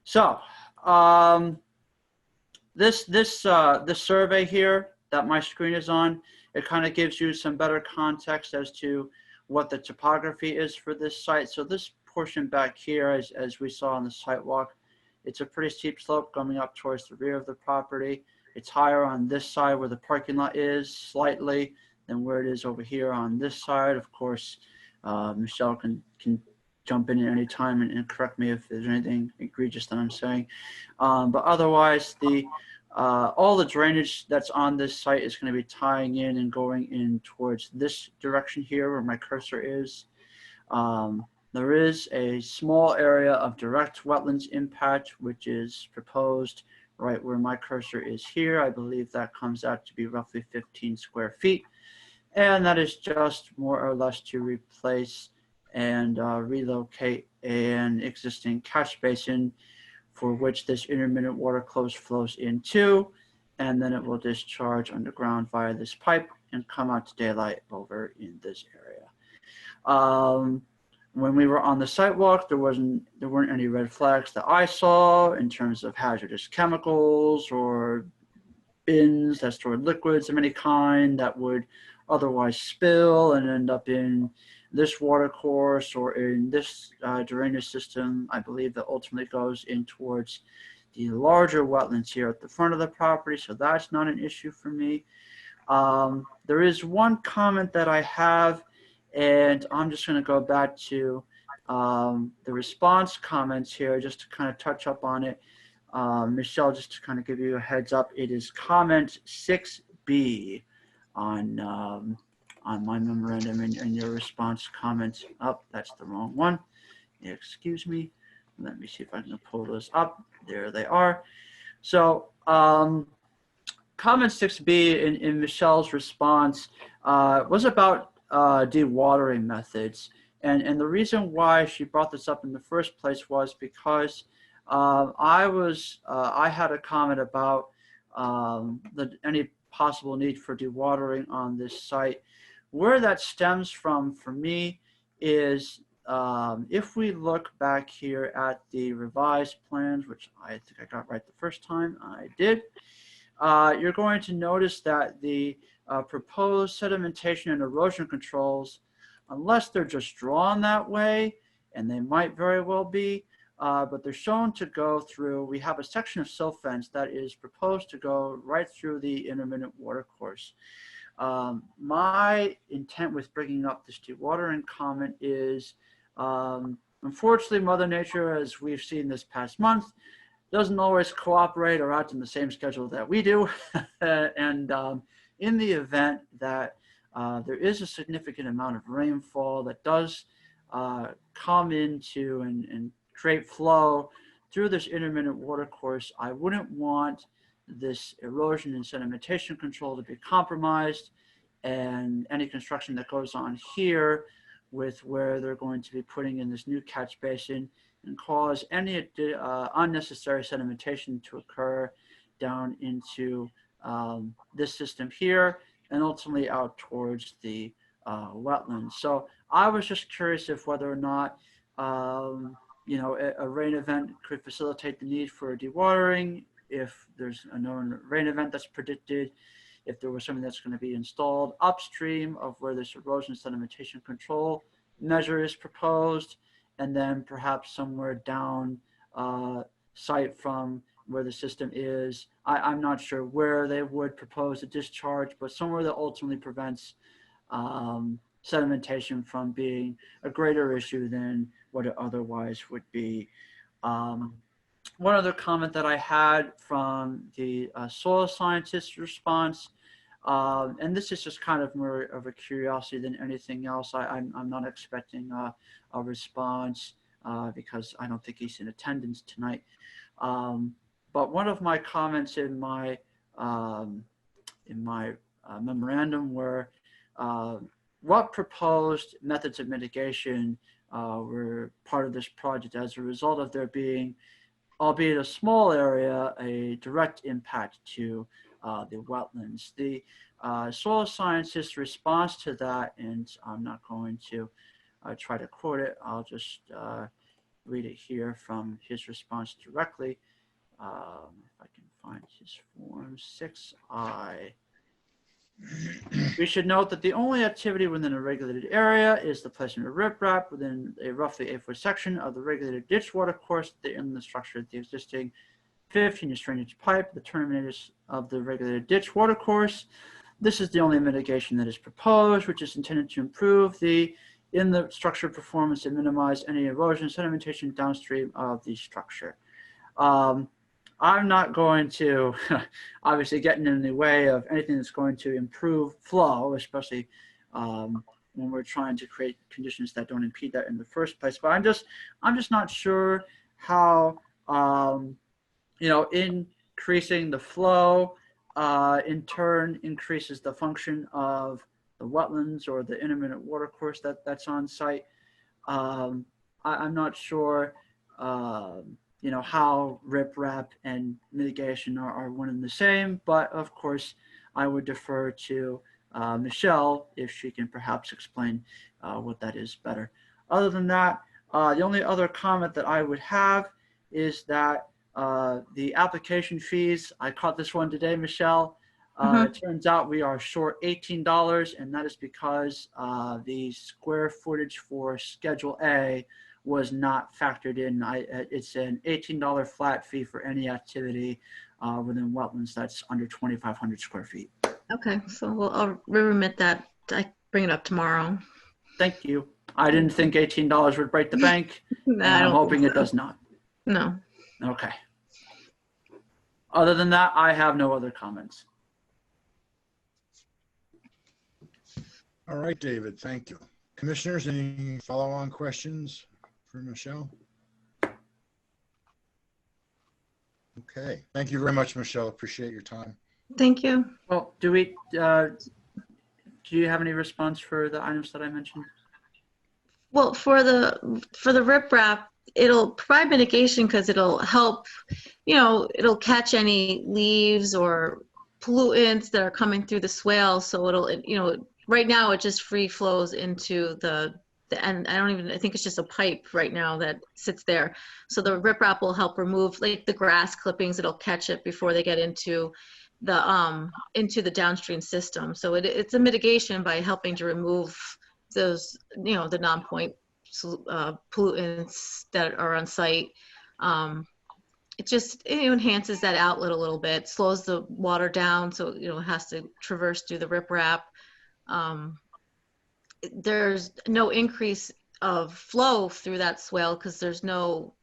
so this survey here that my screen is on, it kind of gives you some better context as to what the topography is for this site. So this portion back here, as we saw on the site walk, it's a pretty steep slope coming up towards the rear of the property. It's higher on this side where the parking lot is slightly than where it is over here on this side. Of course, Michelle can jump in at any time and correct me if there's anything egregious that I'm saying. But otherwise, all the drainage that's on this site is going to be tying in and going in towards this direction here where my cursor is. There is a small area of direct wetlands impact, which is proposed right where my cursor is here. I believe that comes out to be roughly 15 square feet. And that is just more or less to replace and relocate an existing catch basin for which this intermittent water flows into, and then it will discharge underground via this pipe and come out to daylight over in this area. When we were on the sidewalk, there weren't any red flags that I saw in terms of hazardous chemicals or bins that stored liquids of any kind that would otherwise spill and end up in this water course or in this drainage system. I believe that ultimately goes in towards the larger wetlands here at the front of the property, so that's not an issue for me. There is one comment that I have, and I'm just going to go back to the response comments here just to kind of touch up on it. Michelle, just to kind of give you a heads up, it is comment 6B on my memorandum and your response comments. Oh, that's the wrong one. Excuse me. Let me see if I can pull those up. There they are. So comment 6B in Michelle's response was about dewatering methods. And the reason why she brought this up in the first place was because I had a comment about any possible need for dewatering on this site. Where that stems from for me is if we look back here at the revised plans, which I think I got right the first time, I did, you're going to notice that the proposed sedimentation and erosion controls, unless they're just drawn that way, and they might very well be, but they're shown to go through, we have a section of silt fence that is proposed to go right through the intermittent water course. My intent with bringing up this dewatering comment is, unfortunately, Mother Nature, as we've seen this past month, doesn't always cooperate or act in the same schedule that we do. And in the event that there is a significant amount of rainfall that does come into and create flow through this intermittent water course, I wouldn't want this erosion and sedimentation control to be compromised, and any construction that goes on here with where they're going to be putting in this new catch basin and cause any unnecessary sedimentation to occur down into this system here and ultimately out towards the wetlands. So I was just curious if whether or not you know, a rain event could facilitate the need for dewatering, if there's a known rain event that's predicted, if there was something that's going to be installed upstream of where this erosion sedimentation control measure is proposed, and then perhaps somewhere down site from where the system is. I'm not sure where they would propose a discharge, but somewhere that ultimately prevents sedimentation from being a greater issue than what it otherwise would be. One other comment that I had from the soil scientist's response, and this is just kind of more of a curiosity than anything else. I'm not expecting a response because I don't think he's in attendance tonight. But one of my comments in my memorandum were what proposed methods of mitigation were part of this project as a result of there being, albeit a small area, a direct impact to the wetlands. The soil scientist's response to that, and I'm not going to try to quote it, I'll just read it here from his response directly. If I can find his form 6I. We should note that the only activity within a regulated area is the placement of riprap within a roughly 8-foot section of the regulated ditch water course in the structure of the existing 15-inch drainage pipe, the terminators of the regulated ditch water course. This is the only mitigation that is proposed, which is intended to improve the in the structure performance and minimize any erosion, sedimentation downstream of the structure. I'm not going to obviously getting in the way of anything that's going to improve flow, especially when we're trying to create conditions that don't impede that in the first place. But I'm just not sure how increasing the flow in turn increases the function of the wetlands or the intermittent water course that's on site. I'm not sure how riprap and mitigation are one and the same, but of course I would defer to Michelle if she can perhaps explain what that is better. Other than that, the only other comment that I would have is that the application fees, I caught this one today, Michelle. It turns out we are short $18, and that is because the square footage for Schedule A was not factored in. It's an $18 flat fee for any activity within wetlands that's under 2,500 square feet. Okay, so I'll remit that. I bring it up tomorrow. Thank you. I didn't think $18 would break the bank. No, and I I'm don't hoping think it so. does not. No. Okay. Other than that, I have no other comments. All right, David, thank you. Commissioners, any follow-on questions for Michelle? Okay, thank you very much, Michelle. Appreciate your time. Thank you. Well, do you have any response for the items that I mentioned? Well, for the riprap, it'll provide mitigation because it'll help, it'll catch any leaves or pollutants that are coming through the swale. So it'll, right now it just free flows into the end. I think it's just a pipe right now that sits there. So the riprap will help remove like the grass clippings. It'll catch it before they get into the downstream system. So it's a mitigation by helping to remove those, the non-point pollutants that are on site. It just enhances that outlet a little bit, slows the water down, so it has to traverse through the riprap. There's no increase of flow through that swale because there's no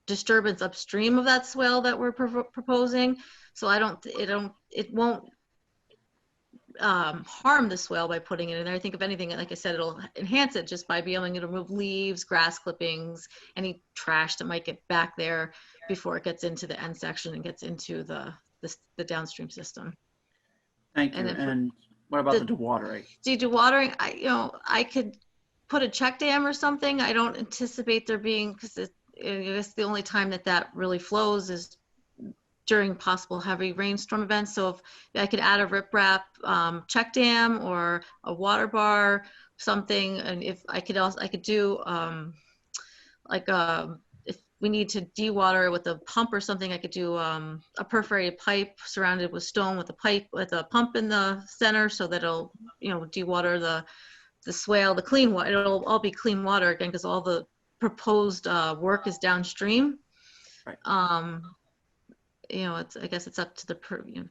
disturbance upstream of that swale that we're proposing. So it won't harm the swale by putting it in there. I think if anything, like I said, it'll enhance it just by being able to remove leaves, grass clippings, any trash that might get back there before it gets into the end section and gets into the downstream system. Thank you. And what about the dewatering? Dewatering, I could put a check dam or something. I don't anticipate there being, because I guess the only time that really flows is during possible heavy rainstorm events. So if I could add a riprap check dam or a water bar, something, and if I could do if we need to dewater with a pump or something, I could do a perforated pipe surrounded with stone with a pump in the center, so that it'll dewater the swale, the clean water. It'll all be clean water again because all the proposed work is downstream. Right. I guess it's up to the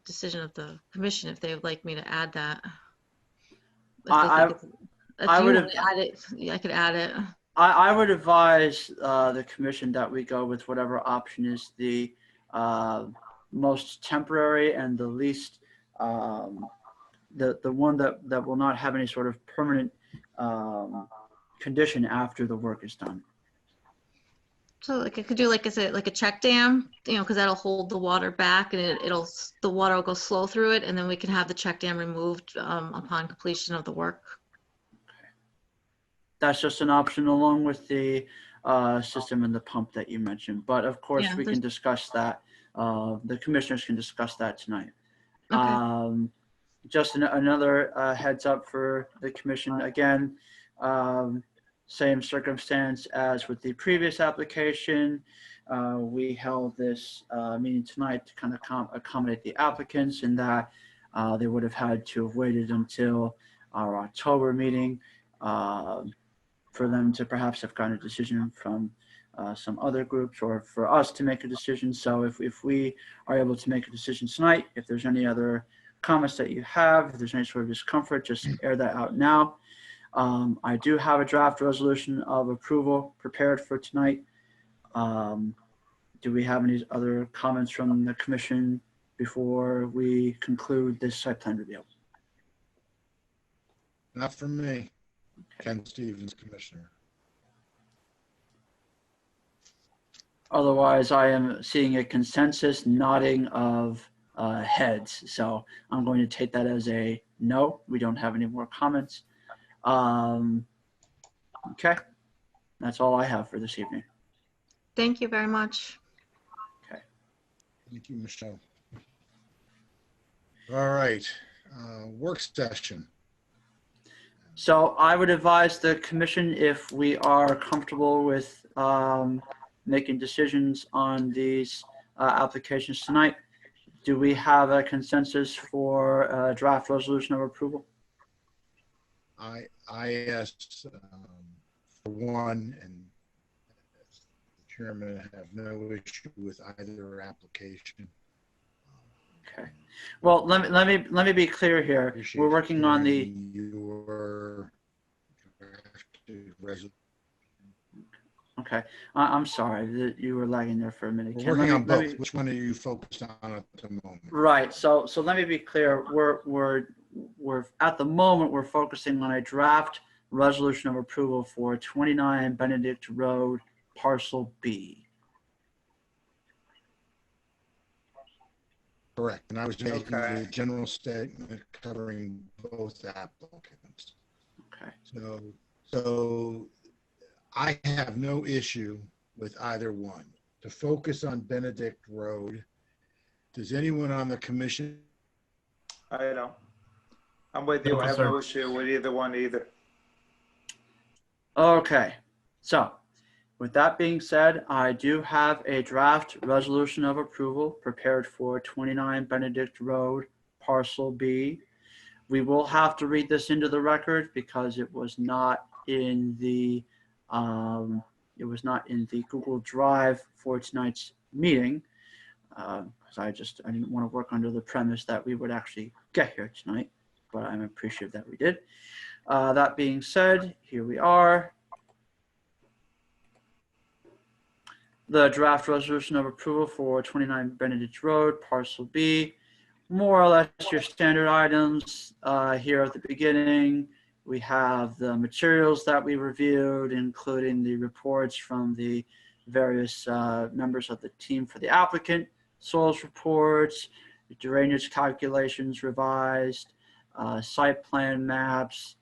decision of the commission if they would like me to add that. I would have add it. Yeah, I could add it. I would advise the commission that we go with whatever option is the most temporary and the least the one that will not have any sort of permanent condition after the work is done. So like I could do like a check dam, because that'll hold the water back and the water will go slow through it, and then we can have the check dam removed upon completion of the work. That's just an option along with the system and the pump that you mentioned. But of course, we can discuss that. The commissioners can discuss that tonight. Okay. Just another heads up for the commission. Again, same circumstance as with the previous application. We held this meeting tonight to kind of accommodate the applicants in that they would have had to have waited until our October meeting for them to perhaps have gotten a decision from some other groups, or for us to make a decision. So if we are able to make a decision tonight, if there's any other comments that you have, if there's any sort of discomfort, just air that out now. I do have a draft resolution of approval prepared for tonight. Do we have any other comments from the commission before we conclude this site plan review? Not from me. Ken Stevens, Commissioner. Otherwise, I am seeing a consensus nodding of heads. So I'm going to take that as a no. We don't have any more comments. Okay. That's all I have for this evening. Thank you very much. Thank you, Michelle. All right, work session. So I would advise the commission, if we are comfortable with making decisions on these applications tonight, do we have a consensus for a draft resolution of approval? I asked for one, and as the chairman, I have no issue with either application. Okay. Well, let me be clear here. Appreciate We're working on the. Your drafted resolution. Okay, I'm sorry that you were lagging there for a minute. We're Ken, working on let me- both. Which one are you focused on at the moment? Right. So let me be clear. We're at the moment we're focusing on a draft resolution of approval for 29 Benedict Road, Parcel B. Correct. And I was making Okay. a general statement covering both applicants. Okay. So I have no issue with either one. To focus on Benedict Road, does anyone on the commission? I don't. I'm with you. I have no issue with either one either. Okay. So with that being said, I do have a draft resolution of approval prepared for 29 Benedict Road, Parcel B. We will have to read this into the record because it was not in the Google Drive for tonight's meeting. Because I didn't want to work under the premise that we would actually get here tonight, but I'm appreciative that we did. That being said, here we are. The draft resolution of approval for 29 Benedict Road, Parcel B. More or less your standard items here at the beginning. We have the materials that we reviewed, including the reports from the various members of the team for the applicant, soils reports, drainage calculations revised, site plan maps,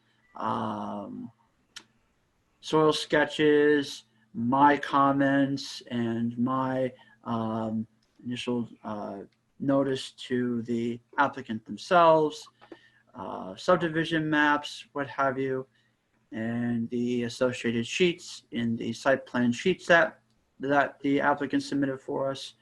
soil sketches, my comments, and my initial notice to the applicant themselves, subdivision maps, what have you, and the associated sheets in the site plan sheet set that the applicant submitted for us.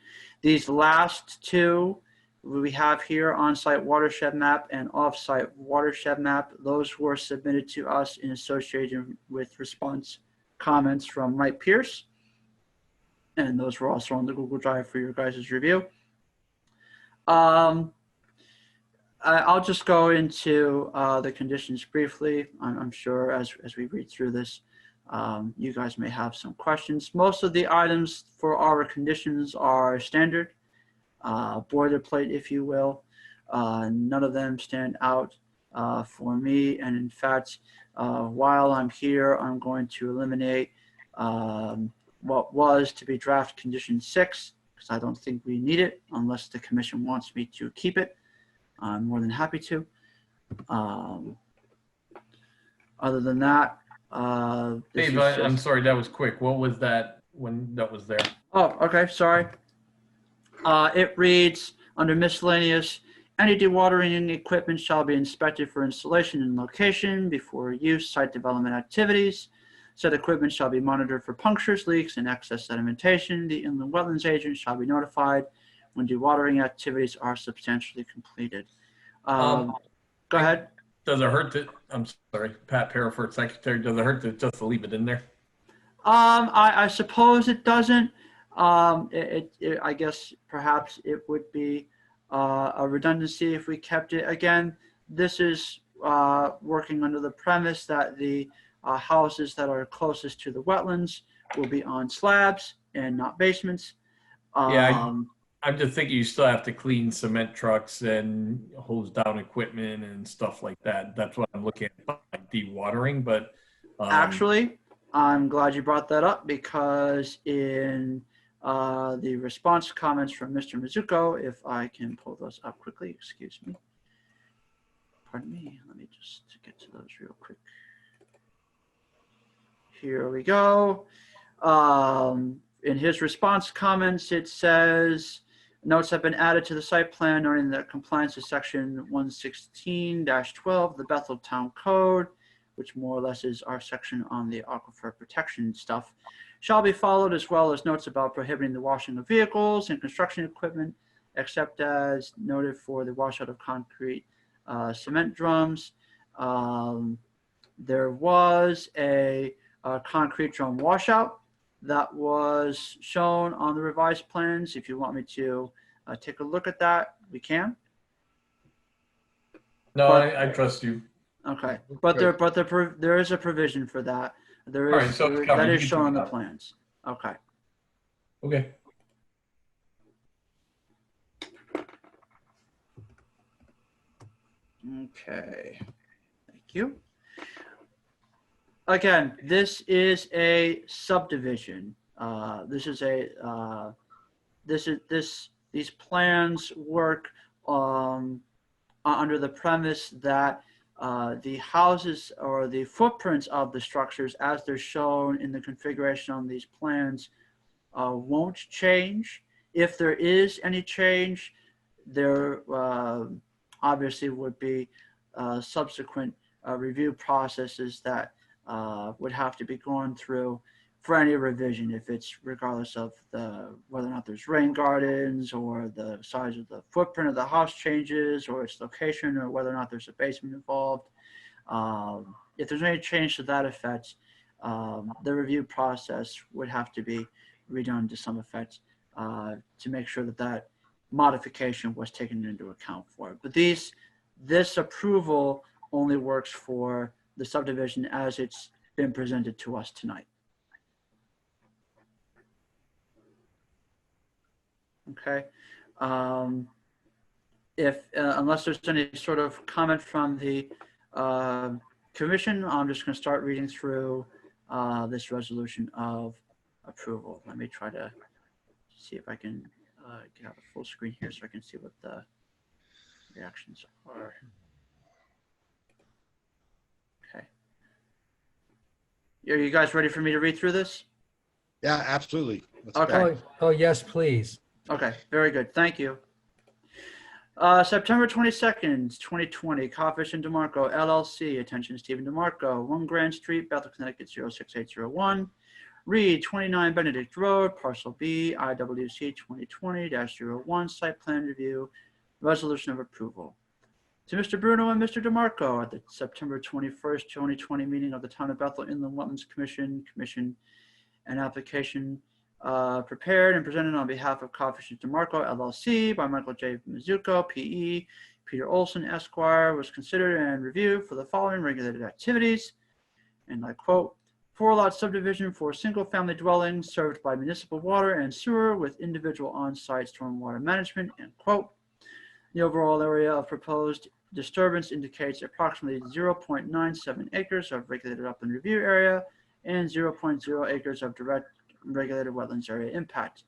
These last two we have here, on-site watershed map and off-site watershed map. Those were submitted to us in association with response comments from Wright Pierce. And those were also on the Google Drive for your guys' review. I'll just go into the conditions briefly. I'm sure as we read through this, you guys may have some questions. Most of the items for our conditions are standard, boilerplate, if you will. None of them stand out for me. And in fact, while I'm here, I'm going to eliminate what was to be draft condition 6, because I don't think we need it unless the commission wants me to keep it. I'm more than happy to. Other than that, Dave, I'm sorry, that was quick. What was that when that was there? Oh, okay, sorry. It reads, under miscellaneous, any dewatering equipment shall be inspected for installation and location before use, site development activities. Said equipment shall be monitored for punctures, leaks, and excess sedimentation. The inland wetlands agent shall be notified when dewatering activities are substantially completed. Go ahead. Does it hurt that, I'm sorry, Pat Parafort, Secretary, does it hurt to just leave it in there? I suppose it doesn't. I guess perhaps it would be a redundancy if we kept it. Again, this is working under the premise that the houses that are closest to the wetlands will be on slabs and not basements. Yeah, I'm just thinking you still have to clean cement trucks and hose down equipment and stuff like that. That's what I'm looking at by dewatering, but Actually, I'm glad you brought that up, because in the response comments from Mr. Mizuko, if I can pull those up quickly, excuse me. Pardon me, let me just get to those real quick. Here we go. In his response comments, it says, notes have been added to the site plan noting that compliance with section 116-12 of the Bethel Town Code, which more or less is our section on the aquifer protection stuff, shall be followed, as well as notes about prohibiting the washing of vehicles and construction equipment, except as noted for the washout of concrete cement drums. There was a concrete drum washout that was shown on the revised plans. If you want me to take a look at that, we can. no, But- I trust you. Okay, but there is a provision for that. There All is, right, so it's covered. that You is can shown do on the that. plans. Okay. Okay. Okay, thank you. Again, this is a subdivision. These plans work under the premise that the houses or the footprints of the structures as they're shown in the configuration on these plans won't change. If there is any change, there obviously would be subsequent review processes that would have to be gone through for any revision, if it's regardless of whether or not there's rain gardens, or the size of the footprint of the house changes, or its location, or whether or not there's a basement involved. If there's any change to that effect, the review process would have to be redone to some effect to make sure that that modification was taken into account for it. But this approval only works for the subdivision as it's been presented to us tonight. Okay. Unless there's any sort of comment from the commission, I'm just going to start reading through this resolution of approval. Let me try to see if I can get out the full screen here so I can see what the reactions are. Okay. Are you guys ready for me to read through this? Yeah, absolutely. Let's Okay. go. Oh, yes, please. Okay, very good. Thank you. September 22nd, 2020, Codfish and DeMarco, LLC. Attention, Stephen DeMarco, 1 Grand Street, Bethel, Connecticut, 06801. Reed, 29 Benedict Road, Parcel B, IWC 2020-01, Site Plan Review, Resolution of Approval. To Mr. Bruno and Mr. DeMarco at the September 21st, 2020 meeting of the Town of Bethel Inland Wetlands Commission, an application prepared and presented on behalf of Codfish and DeMarco, LLC by Michael J. Mizuko, P.E., Peter Olson, Esquire, was considered and reviewed for the following regulated activities. And I quote, 4-lot subdivision for single-family dwellings served by municipal water and sewer with individual on-site stormwater management, end quote. The overall area of proposed disturbance indicates approximately 0.97 acres of regulated upland review area and 0.0 acres of direct regulated wetlands area impact.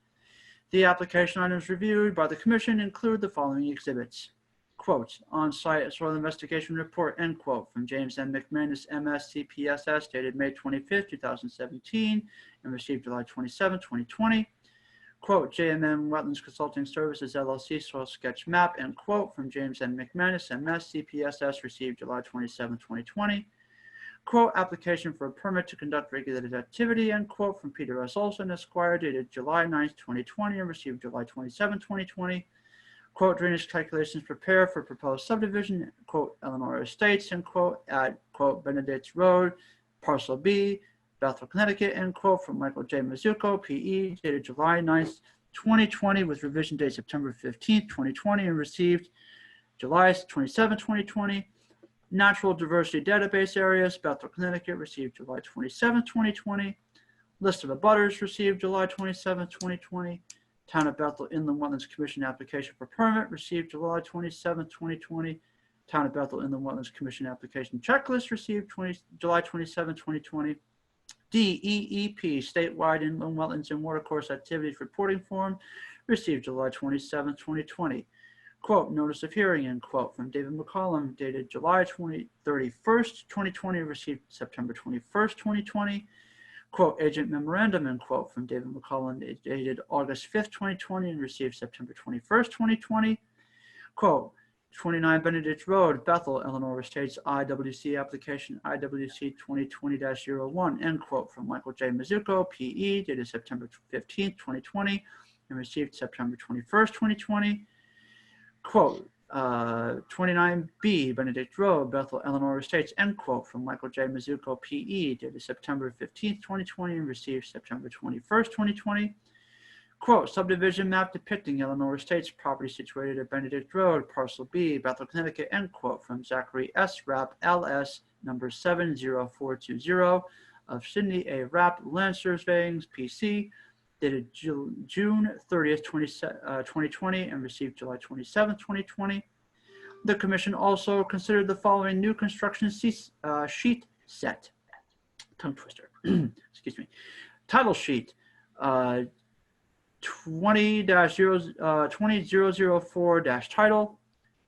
The application items reviewed by the commission include the following exhibits. Quote, on-site soil investigation report, end quote, from James M. McManus, MS, CPSS, dated May 25th, 2017, and received July 27, 2020. Quote, JMM Wetlands Consulting Services, LLC, soil sketch map, end quote, from James M. McManus, MS, CPSS, received July 27, 2020. Quote, application for a permit to conduct regulated activity, end quote, from Peter S. Olson, Esquire, dated July 9th, 2020, and received July 27, 2020. Quote, drainage calculations prepared for proposed subdivision, quote, Eleanor Estates, end quote, at, quote, Benedict Road, Parcel B, Bethel, Connecticut, end quote, from Michael J. Mizuko, P.E., dated July 9th, 2020, with revision date September 15th, 2020, and received July 27, 2020. Natural Diversity Database Areas, Bethel, Connecticut, received July 27, 2020. List of abutters received July 27, 2020. Town of Bethel Inland Wetlands Commission application for permit received July 27, 2020. Town of Bethel Inland Wetlands Commission application checklist received July 27, 2020. DEEP statewide inland wetlands and watercourse activities reporting form received July 27, 2020. Quote, notice of hearing, end quote, from David McCollum dated July 31st, 2020, received September 21st, 2020. Quote, agent memorandum, end quote, from David McCollum dated August 5th, 2020, and received September 21st, 2020. Quote, 29 Benedict Road, Bethel, Illinois Estates, IWC application, IWC 2020-01, end quote, from Michael J. Mizuko, PE, dated September 15th, 2020, and received September 21st, 2020. Quote, 29B Benedict Road, Bethel, Illinois Estates, end quote, from Michael J. Mizuko, PE, dated September 15th, 2020, and received September 21st, 2020. Quote, subdivision map depicting Illinois Estates property situated at Benedict Road, Parcel B, Bethel, Connecticut, end quote, from Zachary S. Rapp, LS, number 70420, of Sydney A. Rapp, Land Surveying, PC, dated June 30th, 2020, and received July 27th, 2020. The commission also considered the following new construction sheet set. Tongue twister. Excuse me. Title sheet 20-004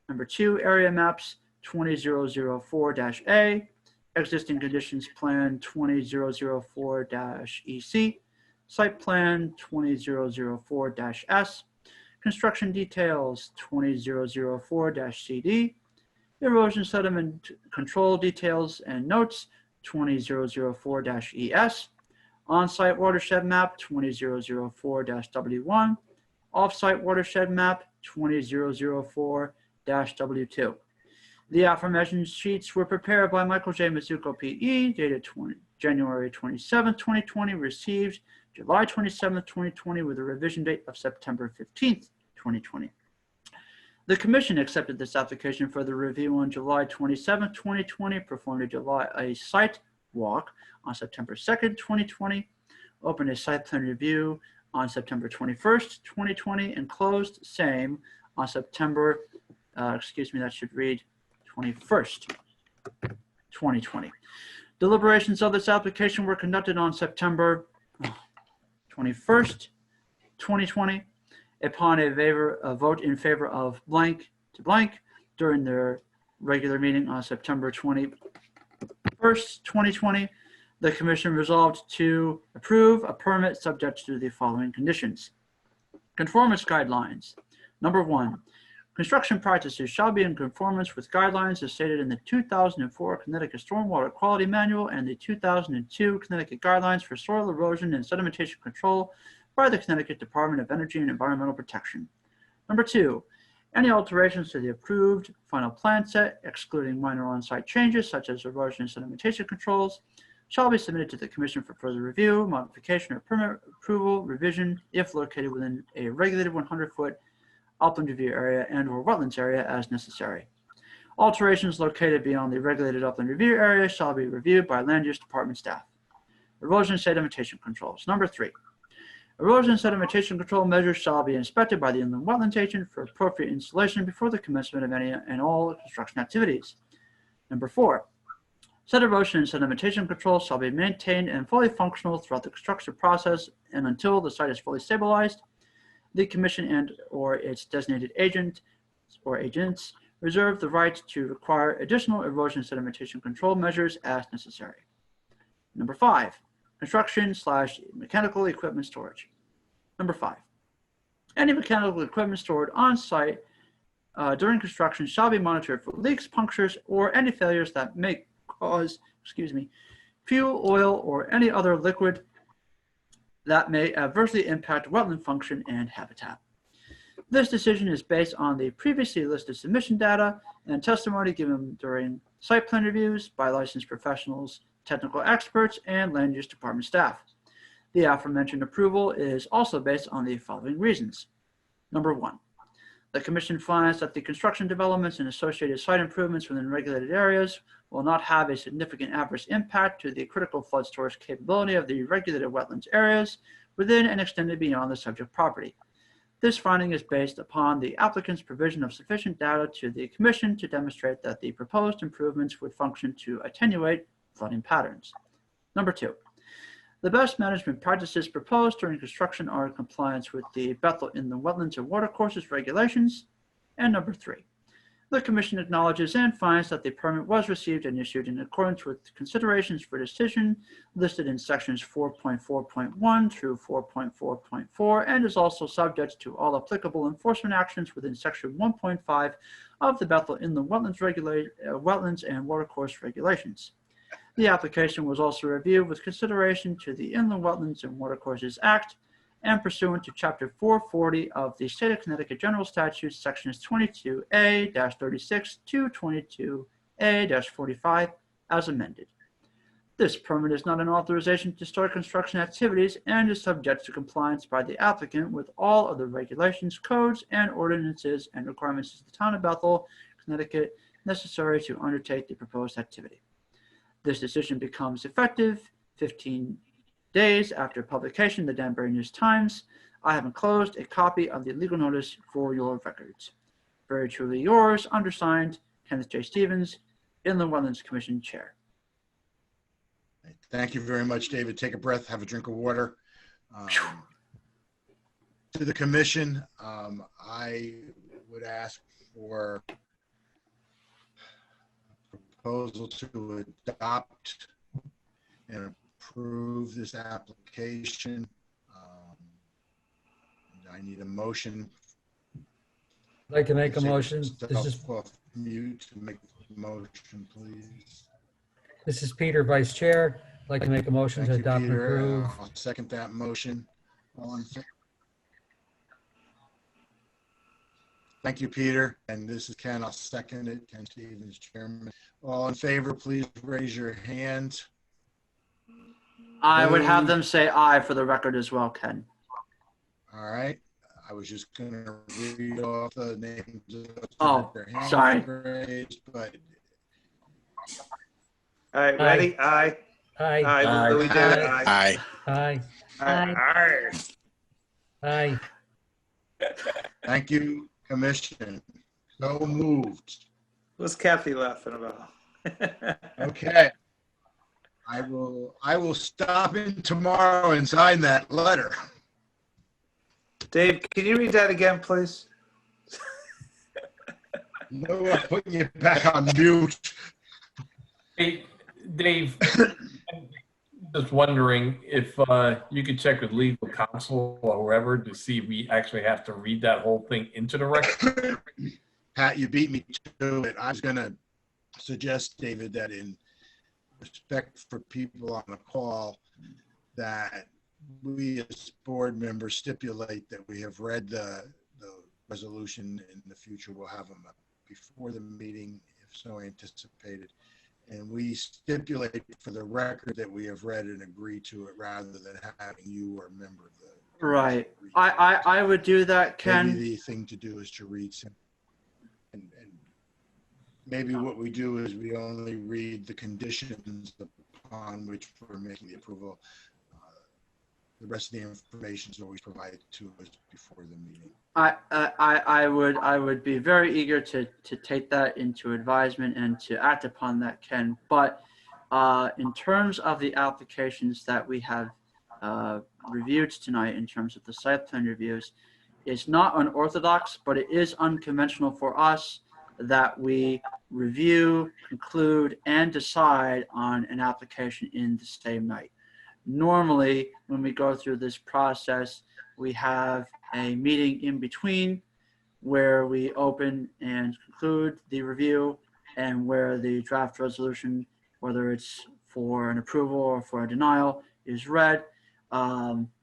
Number 2, area maps 20-004-A. Existing conditions plan 20-004-EC. Site plan 20-004-S. Construction details 20-004-CD. Erosion sediment control details and notes 20-004-ES. On-site watershed map 20-004-W1. Off-site watershed map 20-004-W2. The aforementioned sheets were prepared by Michael J. Mizuko, PE, dated January 27, 2020, received July 27, 2020, with a revision date of September 15th, 2020. The commission accepted this application for the review on July 27, 2020, performed a site walk on September 2nd, 2020, opened a site plan review on September 21st, 2020, and closed same on September, that should read 21st, 2020. Deliberations of this application were conducted on September 21st, 2020, upon a vote in favor of blank to blank during their regular meeting on September 21st, 2020. The commission resolved to approve a permit subject to the following conditions. Conformance guidelines. Number 1, construction practices shall be in conformance with guidelines as stated in the 2004 Connecticut Stormwater Quality Manual and the 2002 Connecticut Guidelines for Soil Erosion and Sedimentation Control by the Connecticut Department of Energy and Environmental Protection. Number 2, any alterations to the approved final plan set, excluding minor on-site changes such as erosion and sedimentation controls, shall be submitted to the commission for further review, modification, or permit approval, revision if located within a regulated 100-foot upland review area and or wetlands area as necessary. Alterations located beyond the regulated upland review area shall be reviewed by land use department staff. Erosion and sedimentation controls. Number 3, erosion and sedimentation control measures shall be inspected by the inland wetlands agent for appropriate installation before the commencement of any and all construction activities. Number 4, said erosion and sedimentation control shall be maintained and fully functional throughout the construction process and until the site is fully stabilized. The commission and or its designated agent or agents reserve the right to require additional erosion sedimentation control measures as necessary. Number 5, construction/mechanical equipment storage. Number 5, any mechanical equipment stored on site during construction shall be monitored for leaks, punctures, or any failures that may cause, fuel, oil, or any other liquid that may adversely impact wetland function and habitat. This decision is based on the previously listed submission data and testimony given during site plan reviews by licensed professionals, technical experts, and land use department staff. The aforementioned approval is also based on the following reasons. Number 1, The commission finds that the construction developments and associated site improvements within regulated areas will not have a significant adverse impact to the critical flood storage capability of the regulated wetlands areas within and extended beyond the subject property. This finding is based upon the applicant's provision of sufficient data to the commission to demonstrate that the proposed improvements would function to attenuate flooding patterns. Number 2, the best management practices proposed during construction are in compliance with the Bethel Inland Wetlands and Watercourses regulations. And number 3, the commission acknowledges and finds that the permit was received and issued in accordance with considerations for decision listed in sections 4.4.1 through 4.4.4 and is also subject to all applicable enforcement actions within section 1.5 of the Bethel Inland Wetlands and Watercourse regulations. The application was also reviewed with consideration to the Inland Wetlands and Watercourses Act and pursuant to Chapter 440 of the State of Connecticut General Statutes, Sections 22A-36 to 22A-45 as amended. This permit is not an authorization to start construction activities and is subject to compliance by the applicant with all other regulations, codes, and ordinances and requirements of the Town of Bethel, Connecticut, necessary to undertake the proposed activity. This decision becomes effective 15 days after publication in the Danbury News Times. I have enclosed a copy of the legal notice for your records. Very truly yours, undersigned, Kenneth J. Stevens, Inland Wetlands Commission Chair. Thank you very much, David. Take a breath, have a drink of water. To the commission, I would ask for a proposal to adopt and approve this application. I need a motion. I'd like to make a motion. This is off mute to make the motion, please. This is Peter, Vice Chair. I'd like to make a motion to Thank you, adopt and Peter. approve. I'll second that motion. All in favor? Thank you, Peter. And this is Ken. I'll second it. Ken Stevens, Chairman. All in favor, please raise your hand. I would have them say aye for the record as well, Ken. All right. I was just going to read off the names of Oh, their hands sorry. raised, but All right, ready? Aye. Aye. Aye. Louis David, Aye. aye. Aye. Aye. Aye. thank you, Commission. So moved. What's Kathy laughing about? Okay. I will stop in tomorrow and sign that letter. Dave, can you read that again, please? No, I'm putting you back on mute. Hey, Dave, I'm just wondering if you could check with legal counsel or whoever to see if we actually have to read that whole thing into the record. Pat, you beat me to it. I was going to suggest, David, that in respect for people on the call, that we as board members stipulate that we have read the resolution. In the future, we'll have them before the meeting, if so anticipated. And we stipulate for the record that we have read and agreed to it rather than having you or a member of the. Right. I would do that, Ken. Maybe the thing to do is to read some. And maybe what we do is we only read the conditions upon which we're making the approval. The rest of the information is always provided to us before the meeting. I would be very eager to take that into advisement and to act upon that, Ken. But in terms of the applications that we have reviewed tonight, in terms of the site plan reviews, it's not unorthodox, but it is unconventional for us that we review, conclude, and decide on an application in the same night. Normally, when we go through this process, we have a meeting in between where we open and conclude the review and where the draft resolution, whether it's for an approval or for a denial, is read.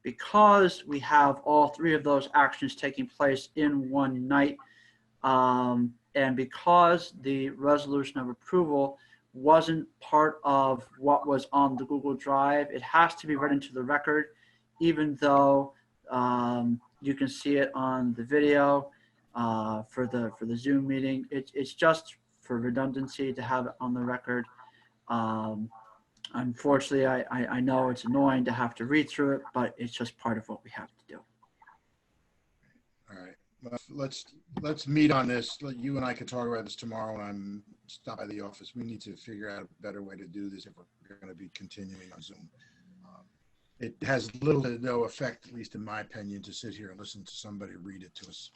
Because we have all three of those actions taking place in one night, and because the resolution of approval wasn't part of what was on the Google Drive, it has to be read into the record, even though you can see it on the video. for the Zoom meeting. It's just for redundancy to have it on the record. Unfortunately, I know it's annoying to have to read through it, but it's just part of what we have to do. All right, let's meet on this. You and I can talk about this tomorrow when I'm stopped by the office. We need to figure out a better way to do this if we're going to be continuing on Zoom. It has little to no effect, at least in my opinion, to sit here and listen to somebody read it to us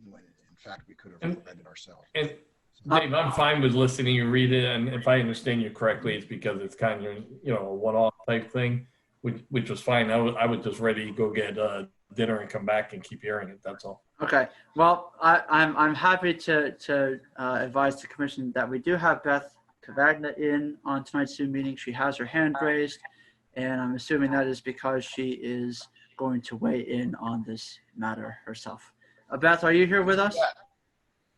when in fact we could have read it ourselves. And Dave, I'm fine with listening you read it, and if I understand you correctly, it's because it's kind of, you know, a one-off type thing, which was fine. I was just ready to go get dinner and come back and keep hearing it. That's all. Okay. Well, I'm happy to advise the commission that we do have Beth Cavagna in on tonight's Zoom meeting. She has her hand raised, and I'm assuming that is because she is going to weigh in on this matter herself. Beth, are you here with us?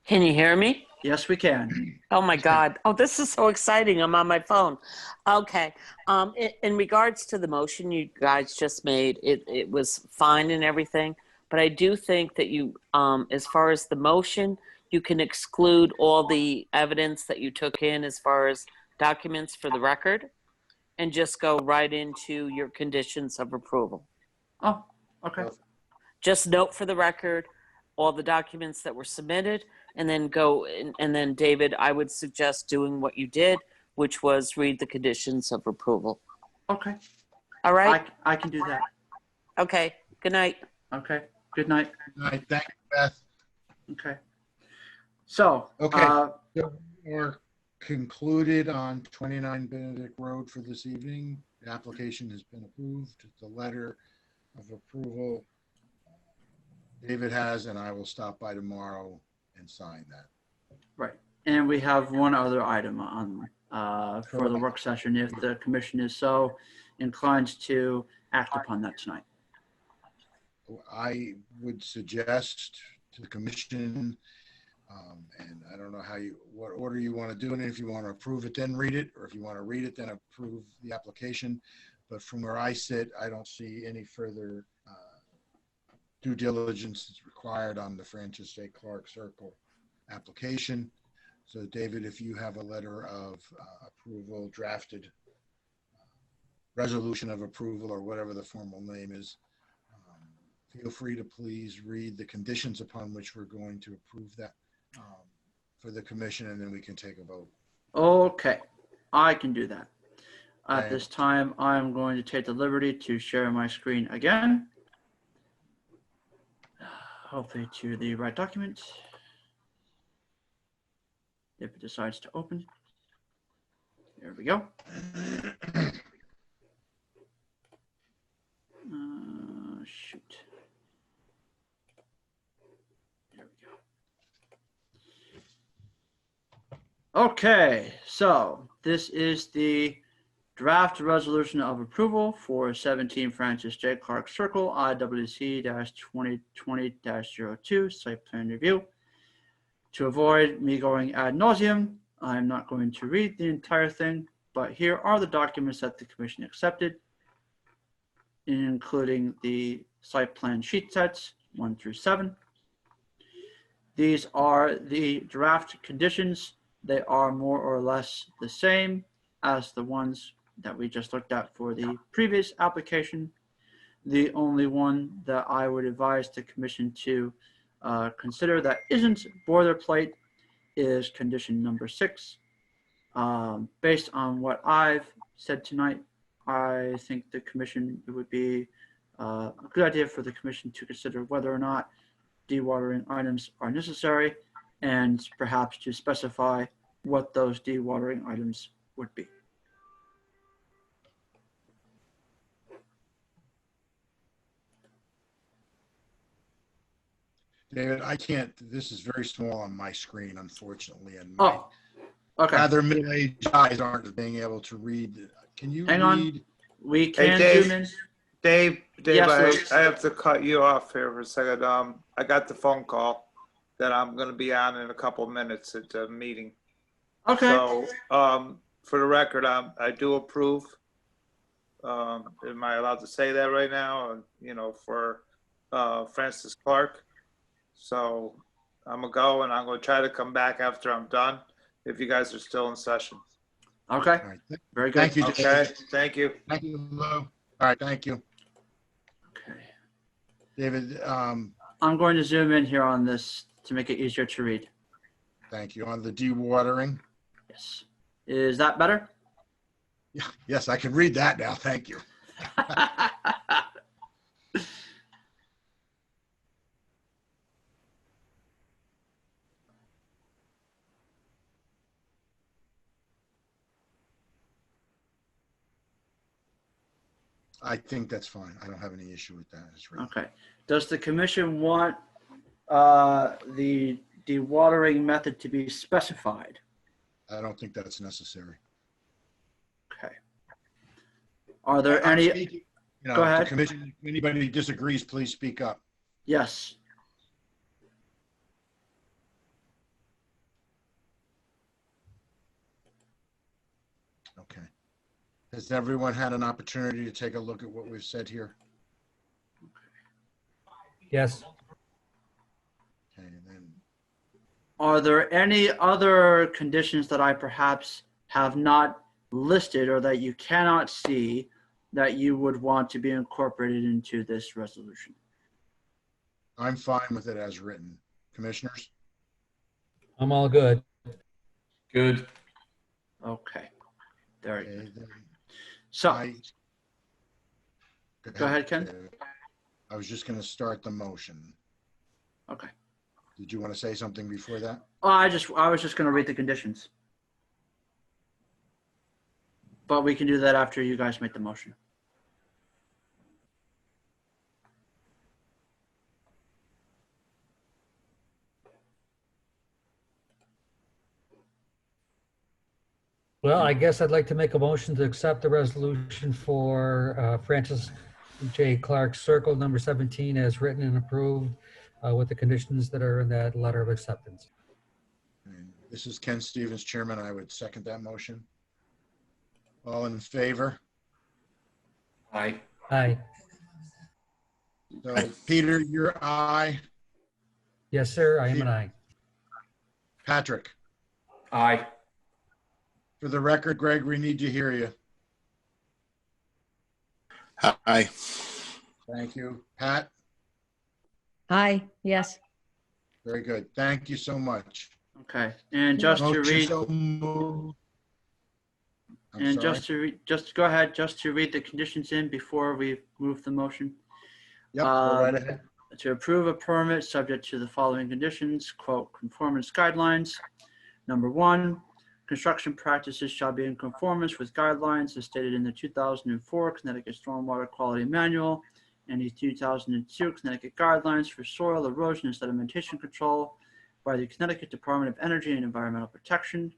Can you hear me? Yes, we can. Oh my God. Oh, this is so exciting. I'm on my phone. Okay. In regards to the motion you guys just made, it was fine and everything, but I do think that you, as far as the motion, you can exclude all the evidence that you took in as far as documents for the record and just go right into your conditions of approval. Oh, okay. Just note for the record all the documents that were submitted, and then go and then David, I would suggest doing what you did, which was read the conditions of approval. Okay. All right. I can do that. Okay. Good night. Okay. Good night. All right, thank you, Beth. Okay. So, Okay. We're concluded on 29 Benedict Road for this evening. The application has been approved. The letter of approval David has, and I will stop by tomorrow and sign that. right. And we have one other item on for the work session if the commission is so inclined to act upon that tonight. I would suggest to the commission, and I don't know what order you want to do it in, if you want to approve it, then read it, or if you want to read it, then approve the application. But from where I sit, I don't see any further due diligence is required on the Francis J. Clark Circle application. So David, if you have a letter of approval drafted, resolution of approval or whatever the formal name is, feel free to please read the conditions upon which we're going to approve that for the commission, and then we can take a vote. Okay, I can do that. At Okay. this time, I'm going to take the liberty to share my screen again. Hopefully to the right document. If it decides to open. There we go. Shoot. There we go. Okay, so this is the draft resolution of approval for 17 Francis J. Clark Circle, IWC-2020-02 site plan review. To avoid me going ad nauseum, I'm not going to read the entire thing, but here are the documents that the commission accepted, including the site plan sheet sets 1 through 7. These are the draft conditions. They are more or less the same as the ones that we just looked at for the previous application. The only one that I would advise the commission to consider that isn't boilerplate is condition number 6. Based on what I've said tonight, I think the commission, it would be a good idea for the commission to consider whether or not dewatering items are necessary, and perhaps to specify what those dewatering items would be. David, I can't, this is very small on my screen, unfortunately, and my Oh, okay. rather middle-aged eyes aren't being able to read. Can you Hang read? on. We Hey, can Dave. zoom in. Dave, Yes, I have to cut you off here for a second. I got the phone call that I'm going to be on in a couple of minutes at the meeting. Okay. So, for the record, I do approve. Am I allowed to say that right now? You know, for Francis Clark. So, I'm gonna go and I'm gonna try to come back after I'm done, if you guys are still in session. Okay, All right. very good. Thank you. Okay, thank you. Thank you, Lou. All right, thank you. Okay. David, I'm going to zoom in here on this to make it easier to read. thank you. On the dewatering. Yes. Is that better? Yeah, yes, I can read that now. Thank you. I think that's fine. I don't have any issue with that. It's really, Okay. Does the commission want the dewatering method to be specified? I don't think that's necessary. Okay. Are there I'm any? speaking, you know, Go if the ahead. commission, if anybody disagrees, please speak up. Yes. Okay. Has everyone had an opportunity to take a look at what we've said here? Yes. Okay, and then Are there any other conditions that I perhaps have not listed or that you cannot see that you would want to be incorporated into this resolution? I'm fine with it as written. Commissioners? I'm all good. Good. Okay. Very good. Okay, then So, I- Go ahead, Ken. I was just going to start the motion. okay. Did you want to say something before that? I was just going to read the conditions. But we can do that after you guys make the motion. Well, I guess I'd like to make a motion to accept the resolution for Francis J. Clark Circle number 17 as written and approved with the conditions that are in that letter of acceptance. And this is Ken Stevens, Chairman. I would second that motion. All in favor? Aye. Aye. So Peter, your aye. Yes, sir. I am an aye. Patrick, Aye. for the record, Greg, we need to hear you. Aye. Thank you. Pat, Aye, yes. very good. Thank you so much. Okay. And just to Motion read, so moved. I'm and sorry. just go ahead, just to read the conditions in before we move the motion. Yep, go right Um, ahead. To approve a permit subject to the following conditions, quote, conformance guidelines. Number one, construction practices shall be in conformance with guidelines as stated in the 2004 Connecticut Stormwater Quality Manual and the 2002 Connecticut Guidelines for Soil Erosion and Sedimentation Control by the Connecticut Department of Energy and Environmental Protection.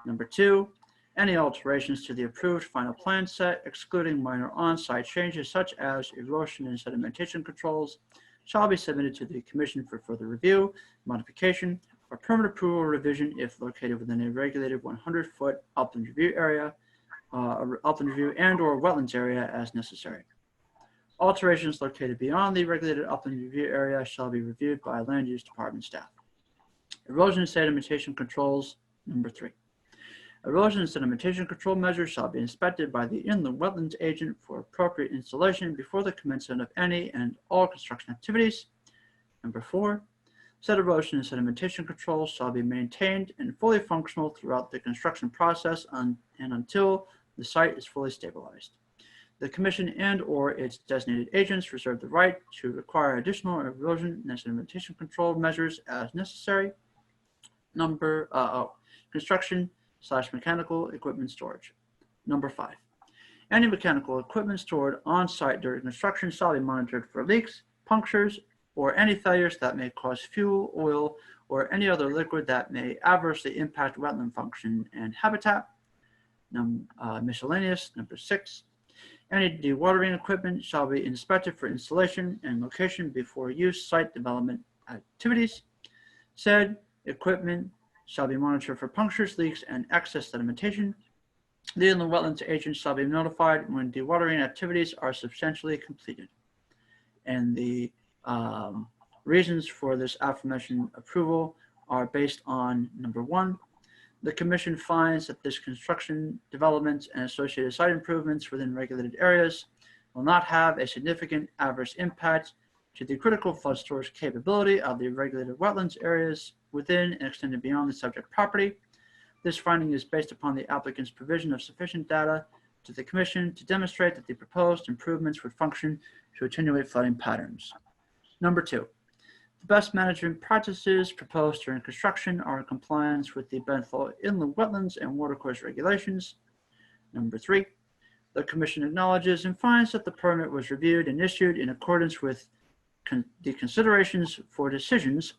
Number two, any alterations to the approved final plan set, excluding minor on-site changes such as erosion and sedimentation controls, shall be submitted to the Commission for further review, modification, or permit approval or revision if located within a regulated 100-foot upland review area, upland review and/or wetlands area as necessary. Alterations located beyond the regulated upland review area shall be reviewed by Land Use Department staff. Erosion and sedimentation controls, number three. Erosion and sedimentation control measures shall be inspected by the inland wetlands agent for appropriate installation before the commencement of any and all construction activities. Number four, said erosion and sedimentation controls shall be maintained and fully functional throughout the construction process and until the site is fully stabilized. The Commission and/or its designated agents reserve the right to require additional erosion and sedimentation control measures as necessary. Construction/mechanical equipment storage. Number five, any mechanical equipment stored on site during construction shall be monitored for leaks, punctures, or any failures that may cause fuel, oil, or any other liquid that may adversely impact wetland function and habitat. Miscellaneous, number six. Any dewatering equipment shall be inspected for installation and location before use site development activities. Said equipment shall be monitored for punctures, leaks, and excess sedimentation. The inland wetlands agent shall be notified when dewatering activities are substantially completed. And the Reasons for this aforementioned approval are based on number one, the commission finds that this construction, development, and associated site improvements within regulated areas will not have a significant adverse impact to the critical flood storage capability of the regulated wetlands areas within and extended beyond the subject property. This finding is based upon the applicant's provision of sufficient data to the commission to demonstrate that the proposed improvements would function to attenuate flooding patterns. Number two, the best management practices proposed during construction are in compliance with the Bethel Inland Wetlands and Watercourse regulations. Number three, the commission acknowledges and finds that the permit was reviewed and issued in accordance with the considerations for decisions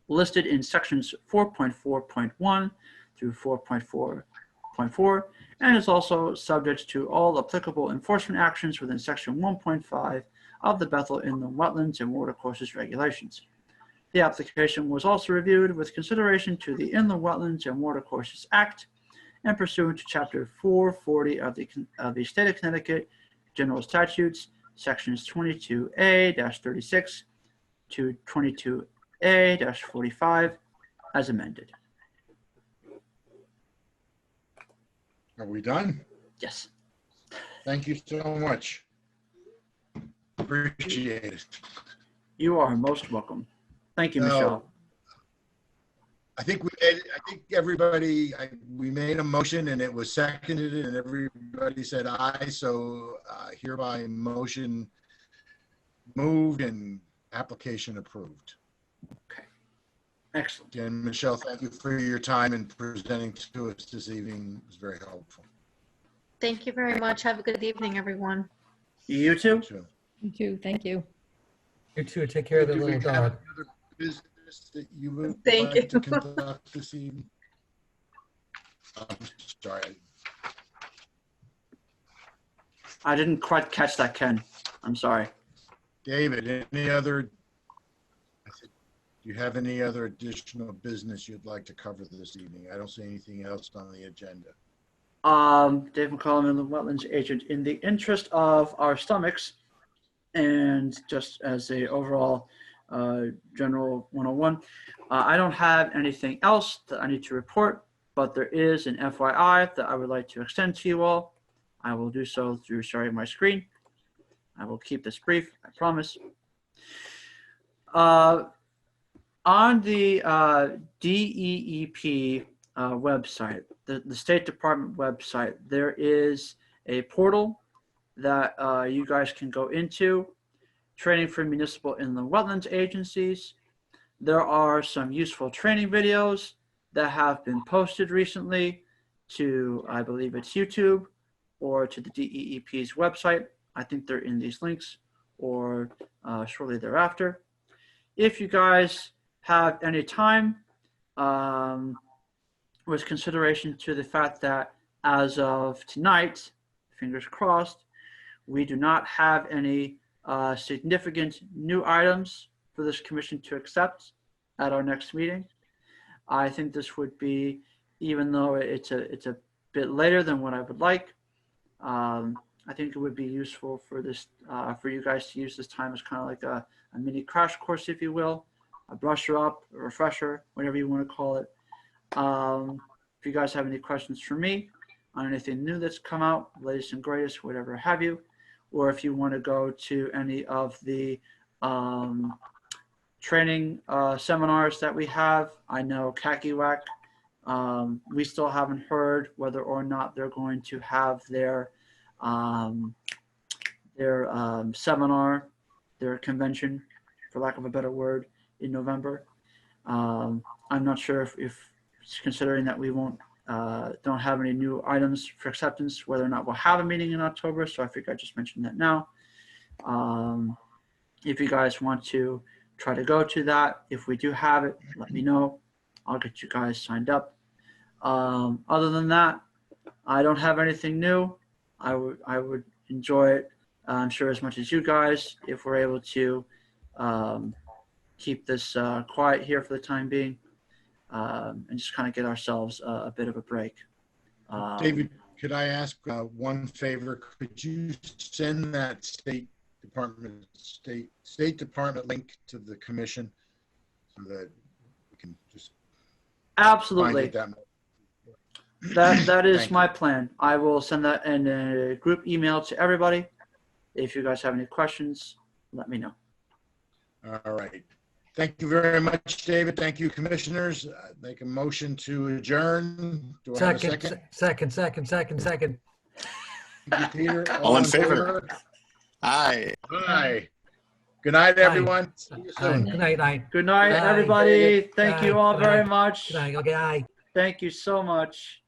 listed in sections 4.4.1 through 4.4.4 and is also subject to all applicable enforcement actions within section 1.5 of the Bethel Inland Wetlands and Watercourses regulations. The application was also reviewed with consideration to the Inland Wetlands and Watercourses Act and pursuant to Chapter 440 of the State of Connecticut General Statutes, sections 22A-36 to 22A-45 as amended. Are we done? Yes. Thank you so much. Appreciate it. You are most welcome. Thank you, No. Michelle. I think we made a motion and it was seconded and everybody said aye. So hereby motion moved and application approved. Okay. Excellent. Again, Michelle, thank you for your time and presenting to us this evening. It was very helpful. Thank you very much. Have a good evening, everyone. You too. Sure. You too. Thank you. You too. Take care of the Do we little have dog. other business that you would Thank like to you. conduct this evening? I'm sorry. I didn't quite catch that, Ken. I'm sorry. David, any other, do you have any other additional business you'd like to cover this evening? I don't see anything else on the agenda. Dave McCollum, the Wetlands Agent. In the interest of our stomachs, and just as a overall general 101, I don't have anything else that I need to report, but there is an FYI that I would like to extend to you all. I will do so through sharing my screen. I will keep this brief, I promise. On the DEEP website, the State Department website, there is a portal that you guys can go into, training for municipal inland wetlands agencies. There are some useful training videos that have been posted recently to, I believe it's YouTube, or to the DEEP's website. I think they're in these links or shortly thereafter. If you guys have any time, with consideration to the fact that as of tonight, fingers crossed, we do not have any significant new items for this commission to accept at our next meeting. I think this would be, even though it's a bit later than what I would like, I think it would be useful for this for you guys to use this time as kind of like a mini crash course, if you will, a brusher up, a refresher, whatever you want to call it. If you guys have any questions for me on anything new that's come out, latest and greatest, whatever have you, or if you want to go to any of the training seminars that we have. I know Kakiwak, we still haven't heard whether or not they're going to have their seminar, their convention, for lack of a better word, in November. I'm not sure if considering that we don't have any new items for acceptance, whether or not we'll have a meeting in October. So I think I just mentioned that now. If you guys want to try to go to that, if we do have it, let me know. I'll get you guys signed up. Other than that, I don't have anything new. I would enjoy it, I'm sure, as much as you guys, if we're able to keep this quiet here for the time being, and just kind of get ourselves a bit of a break. David, could I ask one favor? Could you send that state State Department link to the commission so that we can just find Absolutely. it that much. That is Thank my you. plan. I will send that in a group email to everybody. If you guys have any questions, let me know. All right. Thank you very much, David. Thank you, commissioners. Make a motion to adjourn. Do I have a second? Second. Thank you, Peter. All in favor? Aye. Aye. Good night, everyone. See you soon. Good night. Good night, Bye. everybody. Thank you Bye. all Bye. very much. Good night. Okay, aye. Thank you so much.